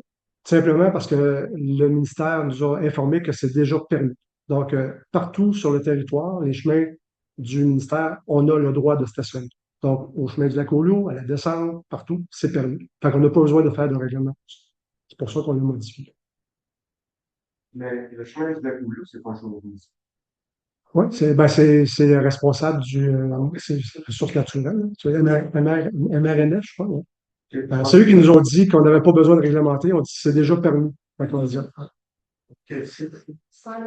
simplement parce que le ministère nous a informé que c'est déjà permis. Donc, partout sur le territoire, les chemins du ministère, on a le droit de stationner. Donc, au chemin du Lac-aux-Loups, à la descente, partout, c'est permis. Fait qu'on n'a pas besoin de faire de règlement. C'est pour ça qu'on l'a modifié. Mais le chemin du Lac-aux-Loups, c'est pas un chose. Oui, c'est le responsable c'est ressources naturelles, c'est MRNF, je crois. Ouais. C'est eux qui nous ont dit qu'on n'avait pas besoin de réglementer, on dit que c'est déjà permis. Fait qu'on a dit, Ok. Ça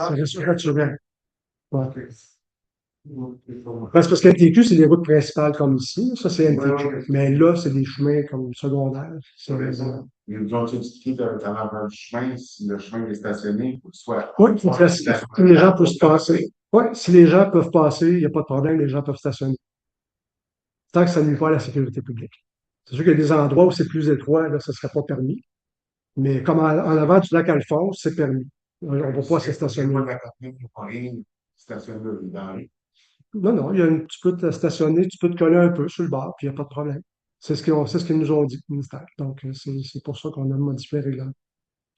reste naturel. Ouais. Ok. Ben, c'est parce que MTQ, c'est les routes principales comme ici. Ça, c'est Ouais, MTQ. ouais. Mais là, c'est des chemins comme secondaires. C'est Ils nous ont expliqué dans le chemin, si le chemin est stationné, il faut que ce soit. oui, il faut que si les gens peuvent passer. Oui, si les gens peuvent passer, il n'y a pas de problème, les gens peuvent stationner. Tant que ça ne nuit pas à la sécurité publique. C'est sûr qu'il y a des endroits où c'est plus étroit, là, ça ne serait pas permis. Mais comme en avant du lac Alphonse, c'est permis. On ne va pas se stationner. Stationner dans les. Non, non, tu peux te stationner, tu peux te coller un peu sur le bord, puis il n'y a pas de problème. C'est ce qu'ils nous ont dit, le ministère. Donc, c'est pour ça qu'on a modifié le règlement.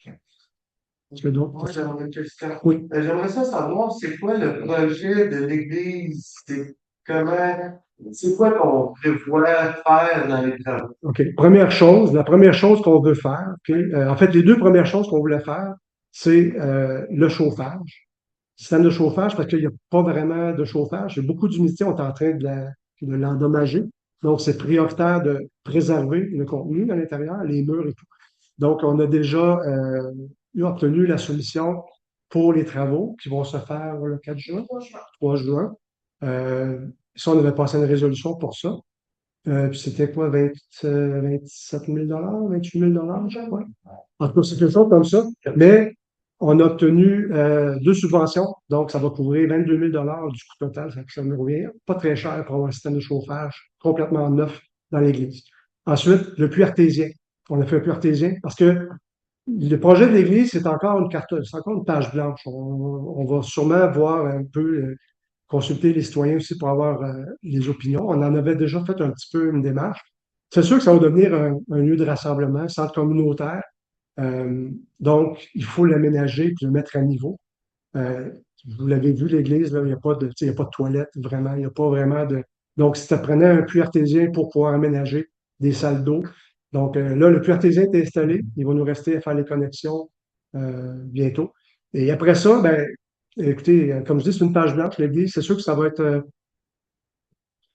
Est-ce que d'autres Moi, j'aimerais une question. Oui. J'aimerais ça savoir, c'est quoi le projet de l'Église? C'est quoi qu'on prévoit faire dans les travaux? OK. La première chose qu'on veut faire, OK, en fait, les deux premières choses qu'on voulait faire, c'est le chauffage. Système de chauffage, parce qu'il n'y a pas vraiment de chauffage. Il y a beaucoup d'unités, on est en train de l'endommager. Donc, c'est prioritaire de préserver le contenu à l'intérieur, les murs et tout. Donc, on a déjà obtenu la solution pour les travaux qui vont se faire le 4 juin, 3 juin. Ça, on avait passé une résolution pour ça. Puis c'était quoi, 27 000 28 000 je crois. En tout cas, c'est quelque chose comme ça. Mais on a obtenu deux subventions, donc ça va couvrir 22 000 du coût total. Ça nous revient pas très cher pour avoir un système de chauffage complètement neuf dans l'église. Ensuite, le puits artésien. On a fait un puits artésien parce que le projet de l'église, c'est encore une carte, c'est encore une page blanche. On va sûrement voir un peu consulter les citoyens aussi pour avoir les opinions. On en avait déjà fait un petit peu une démarche. C'est sûr que ça va devenir un lieu de rassemblement, centre communautaire. Donc, il faut l'aménager et le mettre à niveau. Euh, Vous l'avez vu, l'église, là, il n'y a pas de, il y a pas de toilette, vraiment. Il n'y a pas vraiment de. Donc, si ça prenait un puits artésien pour pouvoir aménager des salles d'eau. Donc, là, le puits artésien est installé. Il va nous rester à faire les connexions bientôt. Et après ça, ben, écoutez, comme je dis, c'est une page blanche, l'église. C'est sûr que ça va être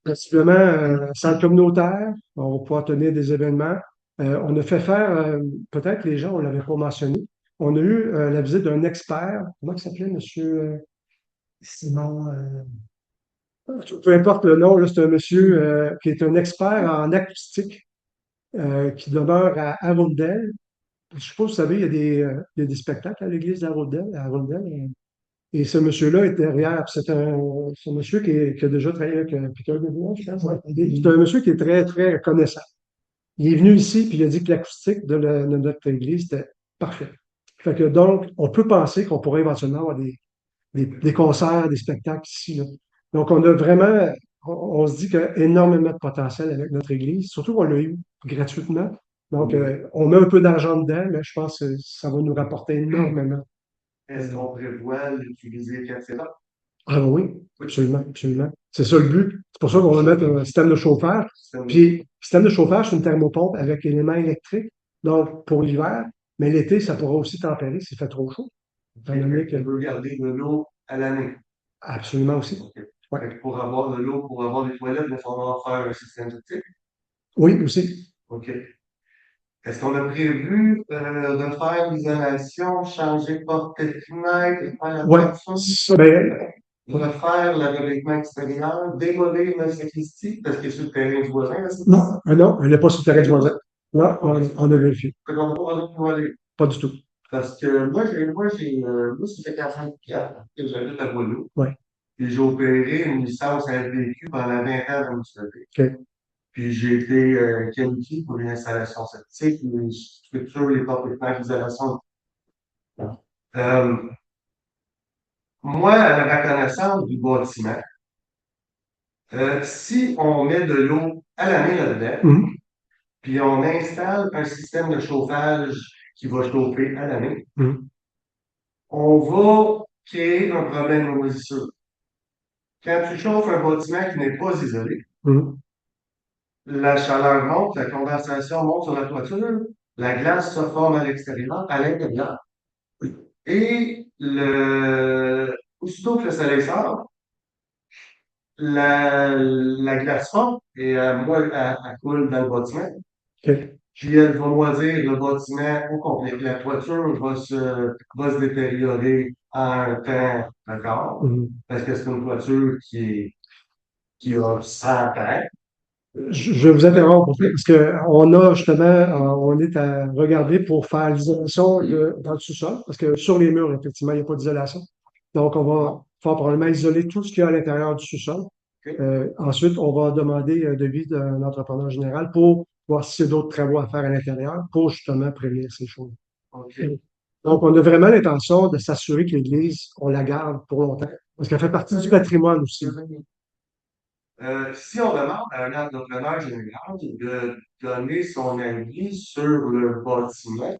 possiblement un centre communautaire. On va pouvoir tenir des événements. On a fait faire, peut-être les gens, on ne l'avait pas mentionné, on a eu la visite d'un expert. Comment il s'appelait, monsieur Simon? Peu importe le nom, là, c'est un monsieur qui est un expert en acoustique qui demeure à Arundel. Je ne sais pas, vous savez, il y a des spectacles à l'église d'Arundel. Et ce monsieur-là est derrière. C'est un monsieur qui a déjà travaillé avec Peter Gabriel, je pense. Ouais. C'est un monsieur qui est très, très connaissant. Il est venu ici, puis il a dit que l'acoustique de notre église était parfait. Fait que donc, on peut penser qu'on pourrait éventuellement avoir des concerts, des spectacles ici, là. Donc, on a vraiment, on se dit qu'il y a énormément de potentiel avec notre église, surtout qu'on l'a eu gratuitement. Donc, on met un peu d'argent dedans, mais je pense que ça va nous rapporter énormément. Est-ce qu'on prévoit l'utiliser etc. Ah oui, absolument, absolument. C'est ça le but. C'est pour ça qu'on va mettre un système de chauffage. Puis, système de chauffage, c'est une thermopompe avec éléments électriques, donc pour l'hiver, mais l'été, ça pourra aussi tempérer s'il fait trop chaud. Étant donné On veut garder de l'eau à l'année. Absolument aussi. OK. Ouais. Fait que pour avoir de l'eau, pour avoir des toilettes, il va falloir faire un système de type. Oui, aussi. OK. Est-ce qu'on a prévu de faire l'isolation, changer de porte et fenêtre et faire la Oui. toiture? Ben, Refaire le revêtement extérieur, démolir la sacristie, parce que c'est sur le terrain du voisin, là, c'est non, non, elle n'est pas sur le terrain du voisin. Là, on a vérifié. Fait qu'on n'a pas besoin de pouvoir aller. Pas du tout. Parce que moi, ça fait 44 ans que j'habite à Boileau. Oui. Puis j'ai opéré une licence à FDQ pendant 20 ans dans l'université. OK. Puis j'ai été qualifié pour une installation certifiée, une structure, les portes et fenêtres d'isolation. Euh, Moi, à la reconnaissance du bâtiment, si on met de l'eau à l'année là-dedans, Mhm. puis on installe un système de chauffage qui va chauffer à l'année, Mhm. on va créer un problème de moisissure. Quand tu chauffes un bâtiment qui n'est pas isolé, Mhm. la chaleur monte, la condensation monte sur la toiture, la glace se forme à l'extérieur, à l'intérieur. Et aussitôt que le soleil sort, la glace fond et moi, elle coule dans le bâtiment. OK. puis elle va moisir le bâtiment au complet. La toiture va se détériorer en un temps record, parce que c'est une toiture qui a 100 ans. Je vais vous interrompre parce qu'on a justement, on est à regarder pour faire l'isolation dans le sous-sol, parce que sur les murs, effectivement, il n'y a pas d'isolation. Donc, on va fort probablement isoler tout ce qu'il y a à l'intérieur du sous-sol. Ensuite, on va demander un devis d'un entrepreneur général pour voir s'il y a d'autres travaux à faire à l'intérieur pour justement prévenir ces choses. OK. Donc, on a vraiment l'intention de s'assurer que l'Église, on la garde pour longtemps, parce qu'elle fait partie du patrimoine aussi. Si on demande à un entrepreneur général de donner son avis sur le bâtiment,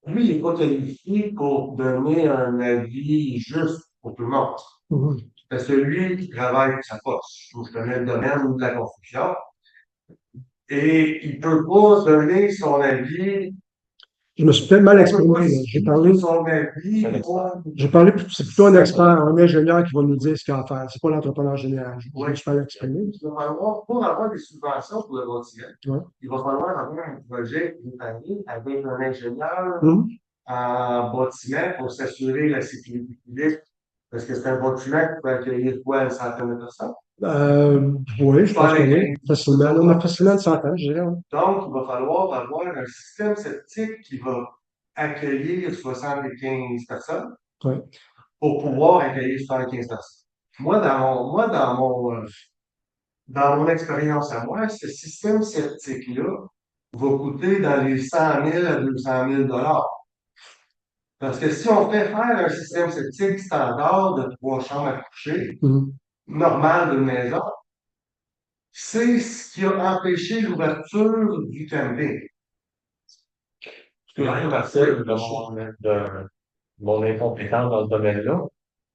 lui, il n'est pas qualifié pour donner un avis juste pour tout le monde. Parce que lui, il travaille avec sa poche. Je connais le domaine de la construction. Et il peut pas donner son avis. Je me suis peut-être mal exprimé. J'ai parlé, Son avis. c'est plutôt un expert, un ingénieur qui va nous dire ce qu'il y a à faire. C'est pas l'entrepreneur général. Je me suis mal exprimé. Pour avoir des subventions pour le bâtiment, il va falloir avoir un projet détaillé avec un ingénieur en bâtiment pour s'assurer la sécurité publique. Parce que c'est un bâtiment qui peut accueillir quoi, une centaine de personnes? Oui, je pense que oui. Facilement. On a facilement une centaine, je dirais. Donc, il va falloir avoir un système septique qui va accueillir 75 personnes pour pouvoir accueillir 75 personnes. Dans mon expérience à moi, ce système septique-là va coûter dans les 100 000 à 200 000 dollars. Parce que si on fait faire un système septique standard de 3 chambres à coucher, normal d'une maison, c'est ce qui a empêché l'ouverture du camping. Je peux partir de mon incompétence dans ce domaine-là.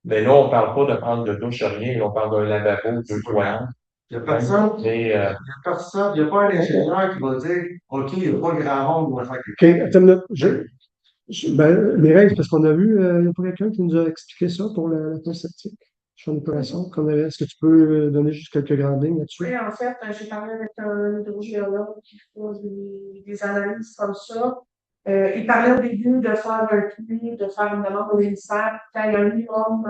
Mais là, on parle pas de prendre de douche, rien. On parle d'un lavabo, deux toilettes. Il n'y a personne, il n'y a pas un ingénieur qui va dire, OK, il n'y a pas grand monde qui va faire quelque chose. OK, attends une minute. Mireille, parce qu'on a vu, il n'y a pas quelqu'un qui nous a expliqué ça pour la pause septique, sur l'opération. Est-ce que tu peux donner juste quelques grandes lignes là-dessus? Oui, en fait, j'ai parlé avec un hydrogéologue qui fait des analyses comme ça. Il parlait au début de faire un puits, de faire une demande au ministère, qu'il y ait un minimum,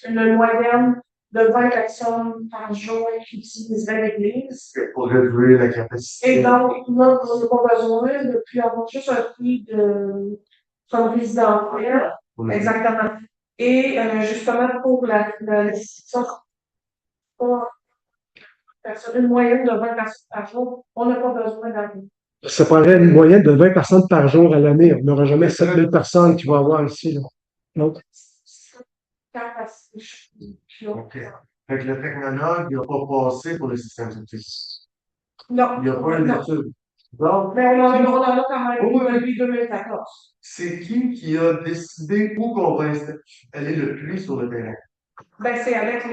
une moyenne de 20 personnes par jour qui utiliseraient l'église. Pour réduire la capacité. Et donc, là, on n'a pas besoin de plus avoir juste un puits comme résidentiel. Exactement. Et justement, pour la une moyenne de 20 personnes par jour, on n'a pas besoin d'avis. Ça prendrait une moyenne de 20 personnes par jour à l'année. On n'aura jamais 7000 personnes qui vont avoir ici. Là. Donc, OK. Fait que le technologue, il n'a pas passé pour le système septique. Non. Il n'y a pas une étude. Donc, mais on en a quand même depuis 2014. C'est qui a décidé où qu'on va installer le puits sur le terrain? Ben, c'est avec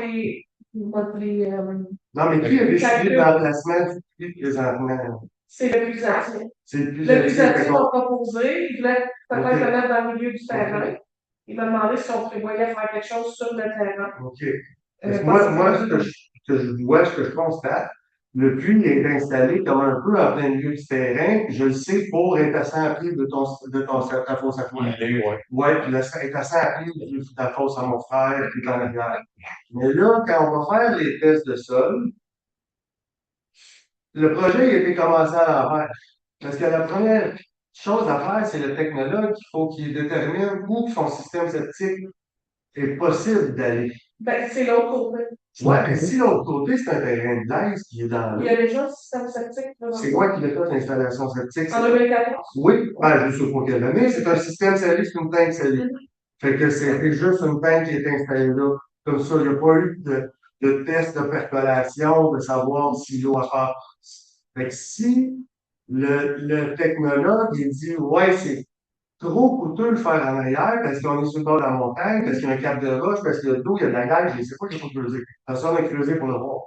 non, mais qui a décidé l'emplacement du puits présentement? C'est le plus actif. C'est le plus Le plus actif a proposé, il voulait peut-être le mettre dans le milieu du terrain. Il m'a demandé si on prévoyait faire quelque chose sur le terrain. OK. Moi, ce que je vois, ce que je constate, le puits est installé comme un peu en plein milieu du terrain. Je le sais pour être à 100 pieds de ta fosse à toi. Oui, puis là, être à 100 pieds de ta fosse à mon frère, puis en arrière. Mais là, quand on va faire les tests de sol, le projet a été commencé à l'envers. Parce que la première chose à faire, c'est le technologue qu'il faut qu'il détermine où son système septique est possible d'aller. Ben, c'est l'autre côté. Ouais, mais si l'autre côté, c'est un terrain de glace qui est dans Il y a déjà un système septique. C'est moi qui l'ai fait, l'installation septique. En 2014? Oui, ben, je sais pas quelle année, c'est un système salé, c'est une tank salée. Fait que c'est juste une tank qui est installée là. Comme ça, il n'y a pas eu de test de percolation, de savoir si l'eau a part. Fait que si le technologue, il dit, ouais, c'est trop coûteux de le faire en arrière parce qu'on est sur le bord de la montagne, parce qu'il y a un cap de roche, parce qu'il y a de l'eau, il y a de la neige, je ne sais pas qu'il faut creuser. Ça, on a creusé pour le voir.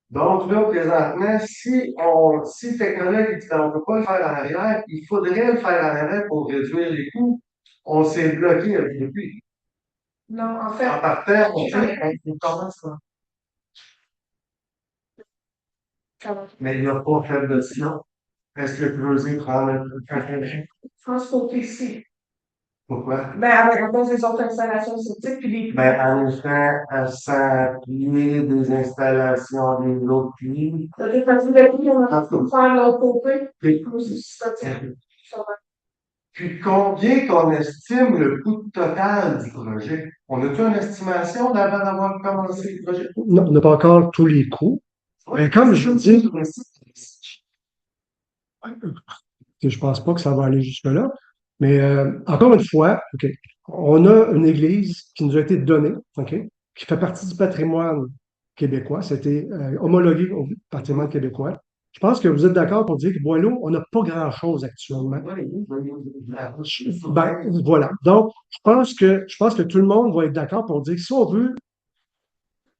Donc là, présentement, si le technologue dit qu'on ne peut pas le faire en arrière, il faudrait le faire en arrière pour réduire les coûts. On s'est bloqué avec le puits. Non, en fait. En partant, on fait comment ça? Mais il n'y a pas fait de sillon. Est-ce que creuser prend un Je pense qu'au PC. Pourquoi? À cause des autres installations septiques, puis les Ben, en effet, ça appuie des installations des autres pays. ça dépend du début, on a pu faire l'autre côté. Puis, Ça tient. puis combien qu'on estime le coût total du projet? On a-tu une estimation d'avant d'avoir commencé le projet? Non, on n'a pas encore tous les coûts. Mais comme je dis, je pense pas que ça va aller jusque-là. Mais encore une fois, OK, on a une église qui nous a été donnée, OK, qui fait partie du patrimoine québécois. C'était homologué au patrimoine québécois. Je pense que vous êtes d'accord pour dire que Boileau, on n'a pas grand-chose actuellement. Ben, voilà. Donc, je pense que tout le monde va être d'accord pour dire que si on veut,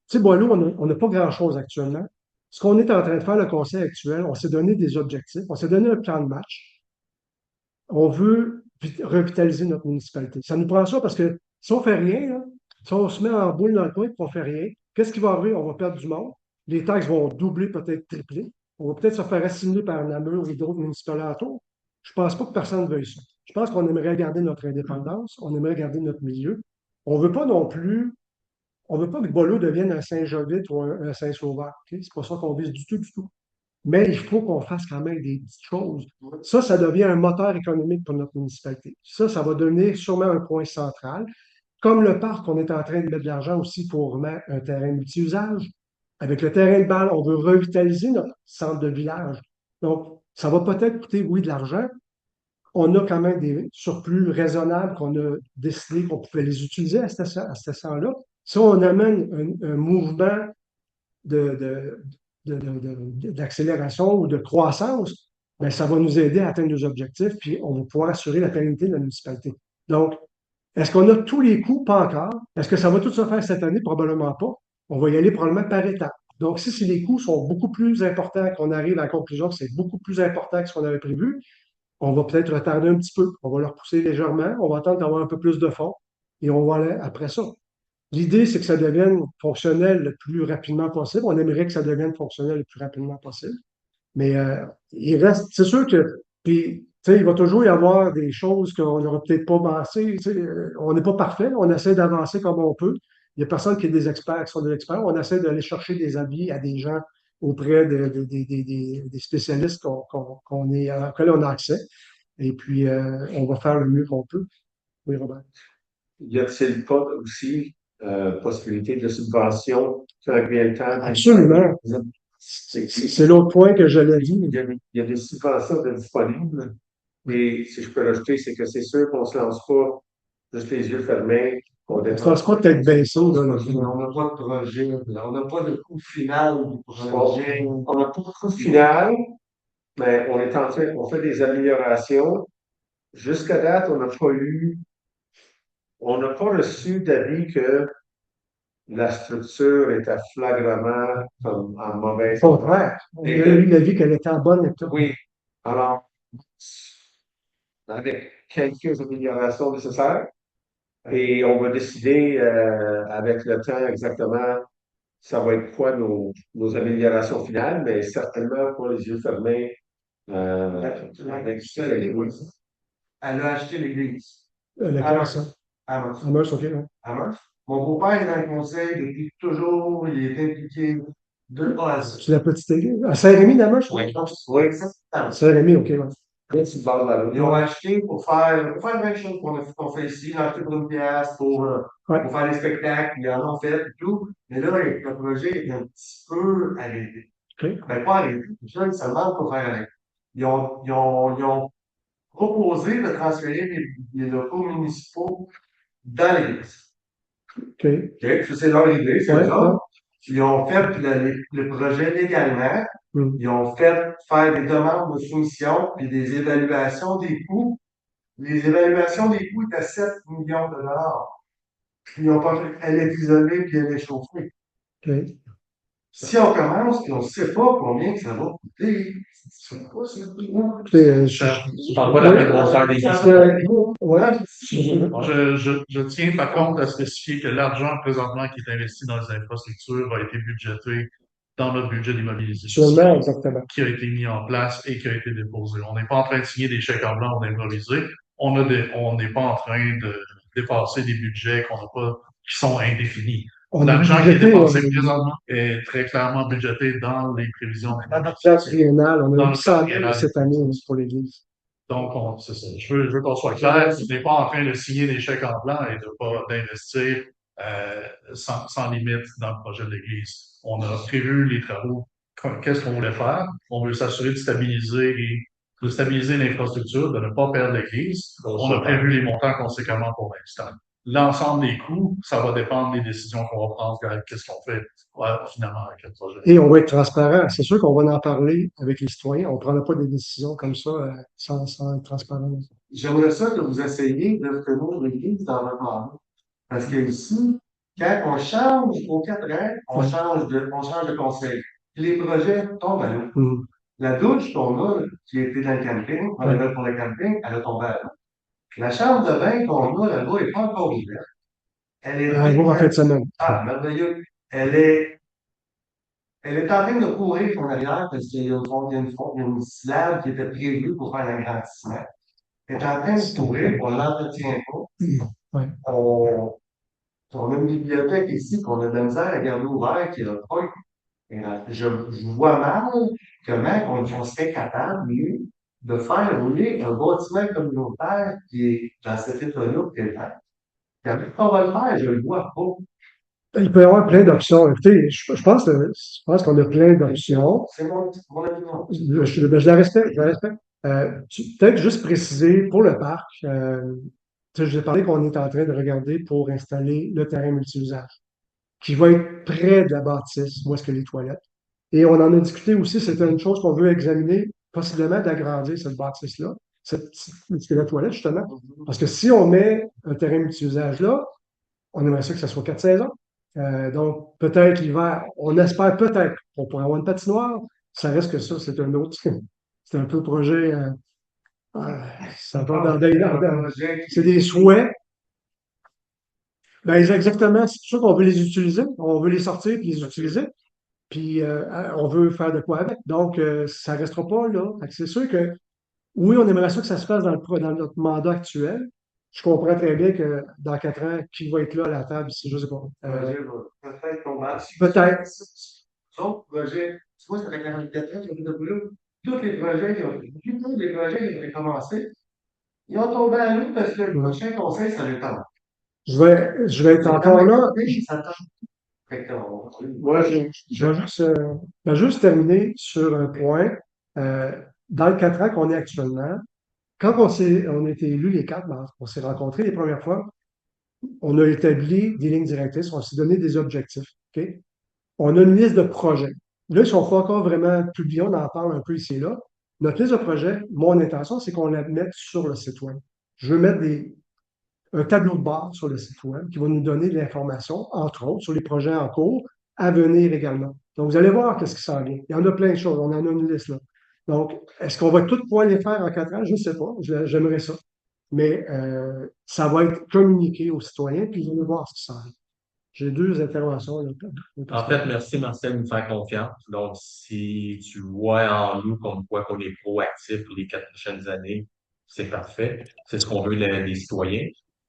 tu sais, Boileau, on n'a pas grand-chose actuellement. Ce qu'on est en train de faire, le conseil actuel, on s'est donné des objectifs, on s'est donné un plan de match. On veut revitaliser notre municipalité. Ça nous prend ça parce que si on ne fait rien, là, si on se met en boule dans le coin et qu'on ne fait rien, qu'est-ce qui va arriver? On va perdre du monde. Les taxes vont doubler, peut-être tripler. On va peut-être se faire assimiler par Namur et d'autres municipalités autour. Je ne pense pas que personne veuille ça. Je pense qu'on aimerait garder notre indépendance, on aimerait garder notre milieu. On ne veut pas non plus, on ne veut pas que Boileau devienne un Saint-Jovite ou un Saint-Sauveur. Okay? C'est pas ça qu'on vise du tout, du tout. Mais il faut qu'on fasse quand même des petites choses. Ça devient un moteur économique pour notre municipalité. Ça va devenir sûrement un point central. Comme le parc, on est en train de mettre de l'argent aussi pour mettre un terrain multi-usage. Avec le terrain de balle, on veut revitaliser notre centre de village. Donc, ça va peut-être coûter, oui, de l'argent. On a quand même des surplus raisonnables qu'on a décidé qu'on pouvait les utiliser à ce temps-là. Si on amène un mouvement de, d'accélération ou de croissance, bien, ça va nous aider à atteindre nos objectifs, puis on va pouvoir assurer la pérennité de la municipalité. Donc, est-ce qu'on a tous les coûts? Pas encore. Est-ce que ça va tout se faire cette année? Probablement pas. On va y aller probablement par étapes. Donc, si les coûts sont beaucoup plus importants, qu'on arrive à la conclusion que c'est beaucoup plus important que ce qu'on avait prévu, on va peut-être retarder un petit peu. On va le repousser légèrement. On va attendre d'avoir un peu plus de fonds et on va aller après ça. L'idée, c'est que ça devienne fonctionnel le plus rapidement possible. On aimerait que ça devienne fonctionnel le plus rapidement possible. Mais il reste, c'est sûr que, puis, tu sais, il va toujours y avoir des choses qu'on n'aura peut-être pas avancé. On n'est pas parfait, on essaie d'avancer comme on peut. Il n'y a personne qui est des experts, qui sont des experts. On essaie d'aller chercher des avis à des gens auprès des spécialistes auxquels on a accès. Et puis, on va faire le mieux qu'on peut. Oui, Robert. Y a-t-il pas aussi possibilité de subvention quand vient le temps? Absolument. C'est l'autre point que j'allais dire. Il y a des subventions disponibles. Et si je peux rajouter, c'est que c'est sûr qu'on ne se lance pas juste les yeux fermés. On ne se lance pas tête baissée. On n'a pas de projet, on n'a pas de coût final du projet. On n'a pas de coût final, mais on est en train, on fait des améliorations. Jusqu'à date, on n'a pas reçu d'avis que la structure était flagramment comme en mauvaise. Au contraire, on a eu l'avis qu'elle était en bonne état. Oui. Alors, avec quelques améliorations nécessaires, et on va décider avec le temps exactement ça va être quoi nos améliorations finales, mais certainement pas les yeux fermés. Avec ça, Elle a acheté l'église. Laquelle, ça? Amos. Amos, OK. Ouais. Amos. Mon beau-père est dans le conseil depuis toujours, il est impliqué de A à Z. C'est la petite église. À Saint-Rémy, d'Amos? Oui, exactement. Saint-Rémy, OK. Ouais. là, tu parles de la route. Ils ont acheté pour faire la même chose qu'on fait ici, ils ont acheté pour une pièce, pour faire des spectacles, ils en ont fait et tout. Mais là, le projet est un petit peu arrêté. OK. Ben, pas arrêté, ça, ils se demandent pour faire arrêter. Ils ont proposé de transférer les locaux municipaux dans l'église. OK. OK? Ça, c'est leur idée, c'est Ouais, eux autres. Ils ont fait le projet légalement. Ils ont fait faire des demandes de soumission puis des évaluations des coûts. Les évaluations des coûts étaient 7 millions de dollars. Puis ils ont pas fait, elle est isolée puis elle est chauffée. OK. Si on commence et on ne sait pas combien que ça va coûter, c'est pas ça. Écoutez, Tu parles pas de la grosseur des ouais. Je tiens par contre à spécifier que l'argent présentement qui est investi dans les infrastructures a été budgété dans notre budget d'immobilisation Actuellement, exactement. qui a été mis en place et qui a été déposé. On n'est pas en train de signer des chèques en blanc, on a improvisé. On n'est pas en train de dépasser des budgets qui sont indéfinis. On a L'argent qui est budgété, dépensé présentement est très clairement budgété dans les prévisions. dans notre plan triennal, on a Dans le 800 000 triennal. cette année pour l'Église. Donc, c'est ça. Je veux qu'on soit clair. On n'est pas en train de signer des chèques en blanc et de pas d'investir sans limite dans le projet de l'Église. On a prévu les travaux. Qu'est-ce qu'on voulait faire? On veut s'assurer de stabiliser l'infrastructure, de ne pas perdre l'Église. On a prévu les montants conséquemment pour l'instant. L'ensemble des coûts, ça va dépendre des décisions qu'on va prendre, qu'est-ce qu'on fait finalement avec le projet. Et on va être transparent. C'est sûr qu'on va en parler avec les citoyens. On ne prendra pas des décisions comme ça sans être transparent. J'aimerais ça que vous essayiez de tenir l'Église dans votre mandat. Parce que ici, quand on change aux 4 ans, on change de conseil. Puis les projets tombent à l'eau. Mm. La douche qu'on a, qui était dans le camping, on avait pour le camping, elle a tombé à l'eau. La chambre de bain qu'on a là-bas n'est pas encore ouverte. Elle est On va en fin de semaine. Ah, merveilleux. Elle est en train de courir en arrière parce qu'il y a une slab qui était prévue pour faire l'agrandissement. Elle est en train de courir, on ne l'entretient pas. Ouais. On a une bibliothèque ici qu'on a de la misère à garder ouverte, qui n'a pas. Je vois mal comment on serait capable, mieux, de faire rouler un bâtiment communautaire qui est dans cet état-là présentement. On va le faire, je le vois pas. Il peut y avoir plein d'options. Écoutez, je pense qu'on a plein d'options. C'est mon opinion. Je la respecte, je la respecte. Peut-être juste préciser pour le parc, je vous ai parlé qu'on est en train de regarder pour installer le terrain multi-usage, qui va être près de la bâtisse, où est-ce que les toilettes. Et on en a discuté aussi, c'était une chose qu'on veut examiner, possiblement d'agrandir cette bâtisse-là, c'est la toilette, justement. Parce que si on met un terrain multi-usage là, on aimerait ça que ce soit 4 saisons. Donc, peut-être l'hiver, on espère peut-être qu'on pourrait avoir une patinoire. Ça reste que ça, c'est un autre, c'est un peu projet. Ça va c'est des souhaits. Ben, exactement, c'est pour ça qu'on veut les utiliser. On veut les sortir et les utiliser. Puis, on veut faire de quoi avec. Donc, ça ne restera pas là. C'est sûr que, oui, on aimerait ça que ça se fasse dans notre mandat actuel. Je comprends très bien que dans 4 ans, qui va être là à la table ici, je ne sais pas. Peut-être qu'on va. Peut-être. D'autres projets, tu vois, ça fait 44 ans qu'il y a de boulot. Tous les projets qui ont été commencés, ils ont tombé à l'eau parce que le prochain conseil, ça l'étend. Je vais être encore là. Moi, Je vais juste terminer sur un point. Dans le 4 ans qu'on est actuellement, quand on a été élus les 4, on s'est rencontrés les premières fois, on a établi des lignes directrices, on s'est donné des objectifs. OK? On a une liste de projets. Là, ils ne sont pas encore vraiment publiés, on en parle un peu ici et là. Notre liste de projets, mon intention, c'est qu'on la mette sur le site web. Je veux mettre un tableau de bord sur le site web qui va nous donner de l'information, entre autres, sur les projets en cours, à venir également. Donc, vous allez voir qu'est-ce qui s'en vient. Il y en a plein de choses, on en a une liste là. Donc, est-ce qu'on va tout pouvoir les faire en 4 ans? Je ne sais pas, j'aimerais ça. Mais ça va être communiqué aux citoyens, puis vous allez voir ce qui s'en vient. J'ai 2 interventions. En fait, merci Marcel de nous faire confiance. Donc, si tu vois en nous comme quoi qu'on est proactif pour les 4 prochaines années, c'est parfait. C'est ce qu'on veut les citoyens.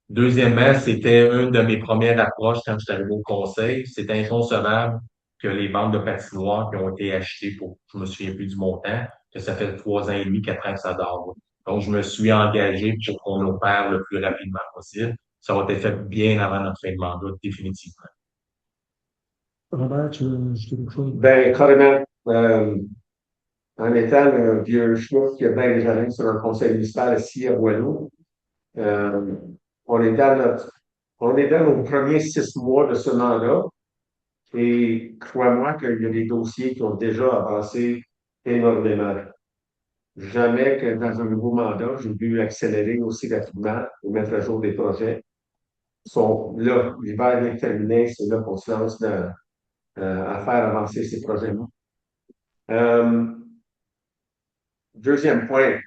Deuxièmement, c'était une de mes premières approches quand je suis arrivé au conseil. C'était inconcevable que les bandes de patinoires qui ont été achetées pour, je me souviens plus du montant, que ça fait 3 ans et demi, 4 ans que ça dort. Donc, je me suis engagé pour qu'on opère le plus rapidement possible. Ça va être fait bien avant notre fin de mandat, définitivement. Robert, tu veux ajouter quelque chose? Ben, carrément. En étant un vieux schnouf qui a bien des années sur un conseil municipal ici à Boileau, euh, on est dans nos premiers 6 mois de ce mandat. Et crois-moi qu'il y a des dossiers qui ont déjà avancé énormément. Jamais que dans un nouveau mandat, j'ai dû accélérer aussi rapidement et mettre à jour des projets. Là, l'hiver vient de terminer, c'est là qu'on se lance à faire avancer ces projets-là. Deuxième point,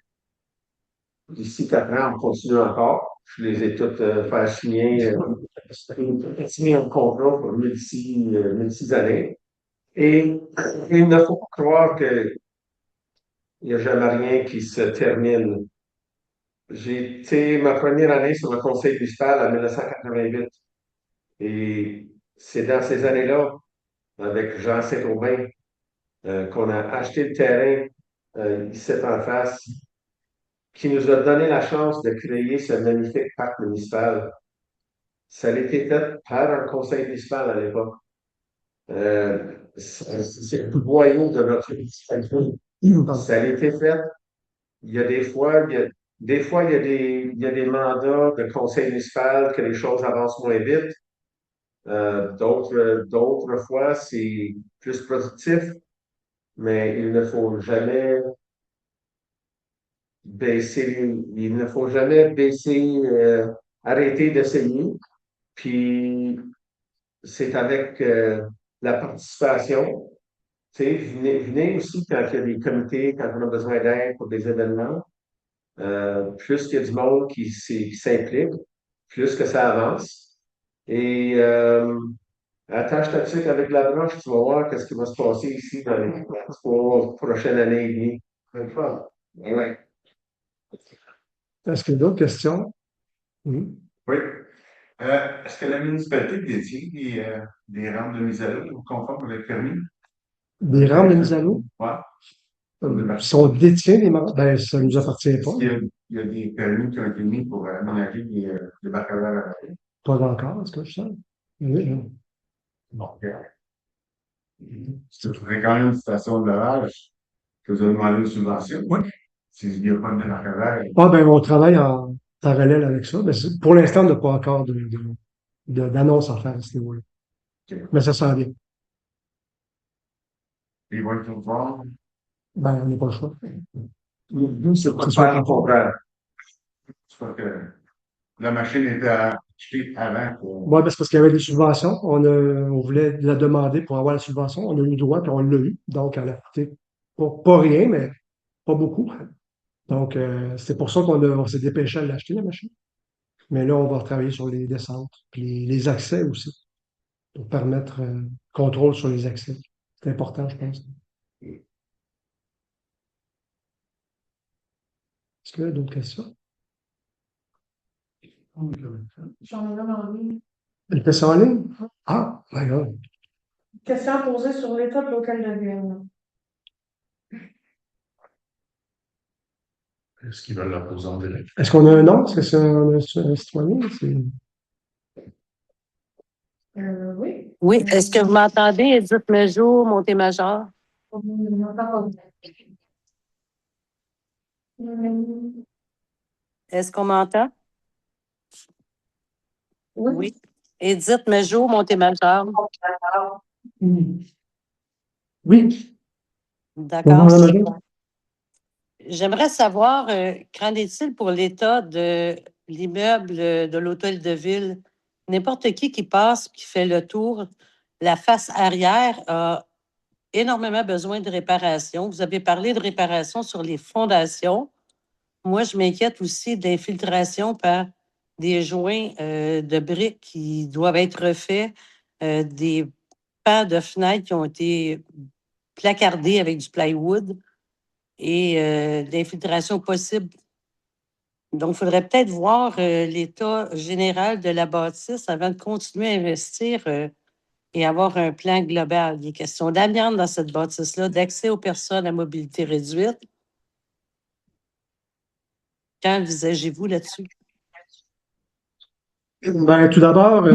d'ici 4 ans, on continue encore. Je les ai toutes fait signer un contrat pour 1600 années. Et il ne faut pas croire qu'il n'y a jamais rien qui se termine. J'ai été ma première année sur le conseil municipal en 1988. Et c'est dans ces années-là, avec Jean Saint-Aubin, qu'on a acheté le terrain ici en face, qui nous a donné la chance de créer ce magnifique parc municipal. Ça a été fait par un conseil municipal à l'époque. C'est le royaume de notre municipalité. Ça a été fait. Il y a des fois, il y a des mandats de conseil municipal que les choses avancent moins vite. D'autres fois, c'est plus productif, mais il ne faut jamais baisser, arrêter d'essayer. Puis c'est avec la participation. Tu sais, venez aussi quand il y a des comités, quand on a besoin d'aide pour des événements. Plus qu'il y a du monde qui s'implique, plus que ça avance. Et attache ta tuque avec la broche, tu vas voir ce qui va se passer ici dans les 3 prochaines années et demie. Ouais. Est-ce qu'il y a d'autres questions? Oui. Oui. Est-ce que la municipalité détient des rampes de mise à l'eau conformes avec le permis? Des rampes de mise à l'eau? Ouais. Si on détient les marques, ben, ça ne nous appartient pas. Il y a des permis qui ont été mis pour aménager des barcadères à l'arrêt. Pas encore, est-ce que je sais? Oui, hein. Donc, ce serait quand même une station de lavage que vous avez demandé une subvention. Oui. S'il n'y a pas de barcadère. Ah, ben, on travaille en parallèle avec ça. Mais pour l'instant, on n'a pas encore d'annonce à faire à ce niveau-là. Mais ça s'en vient. Ils vont être au fond. Ben, on n'a pas le choix. C'est pas faire comprendre. C'est parce que la machine était achetée avant. Oui, ben, c'est parce qu'il y avait des subventions. On voulait la demander pour avoir la subvention. On a eu le droit, puis on l'a eu. Donc, elle a coûté pas rien, mais pas beaucoup. Donc, c'est pour ça on s'est dépêché à l'acheter, la machine. Mais là, on va travailler sur les descentes, puis les accès aussi, pour permettre contrôle sur les accès. C'est important, je pense. Est-ce qu'il y a d'autres questions? J'en ai une en ligne. Une question en ligne? Ah, d'accord. Question posée sur l'état de l'hôtel de ville. Est-ce qu'ils veulent la poser en direct? Est-ce qu'on a un nom? Est-ce que c'est un citoyen? Oui. Oui, est-ce que vous m'entendez, Edith Mejo, Montémajor? Est-ce qu'on m'entend? Oui. Edith Mejo, Montémajor. Oui. D'accord. Bonjour, madame. J'aimerais savoir, qu'en est-il pour l'état de l'immeuble de l'hôtel de ville? N'importe qui passe, qui fait le tour, la face arrière a énormément besoin de réparation. Vous avez parlé de réparation sur les fondations. Moi, je m'inquiète aussi d'infiltration par des joints de briques qui doivent être refaits, des pans de fenêtres qui ont été placardés avec du plywood et d'infiltration possible. Donc, il faudrait peut-être voir l'état général de la bâtisse avant de continuer à investir et avoir un plan global. Il est question d'amiante dans cette bâtisse-là, d'accès aux personnes à mobilité réduite. Qu'envisagez-vous là-dessus? Ben, tout d'abord,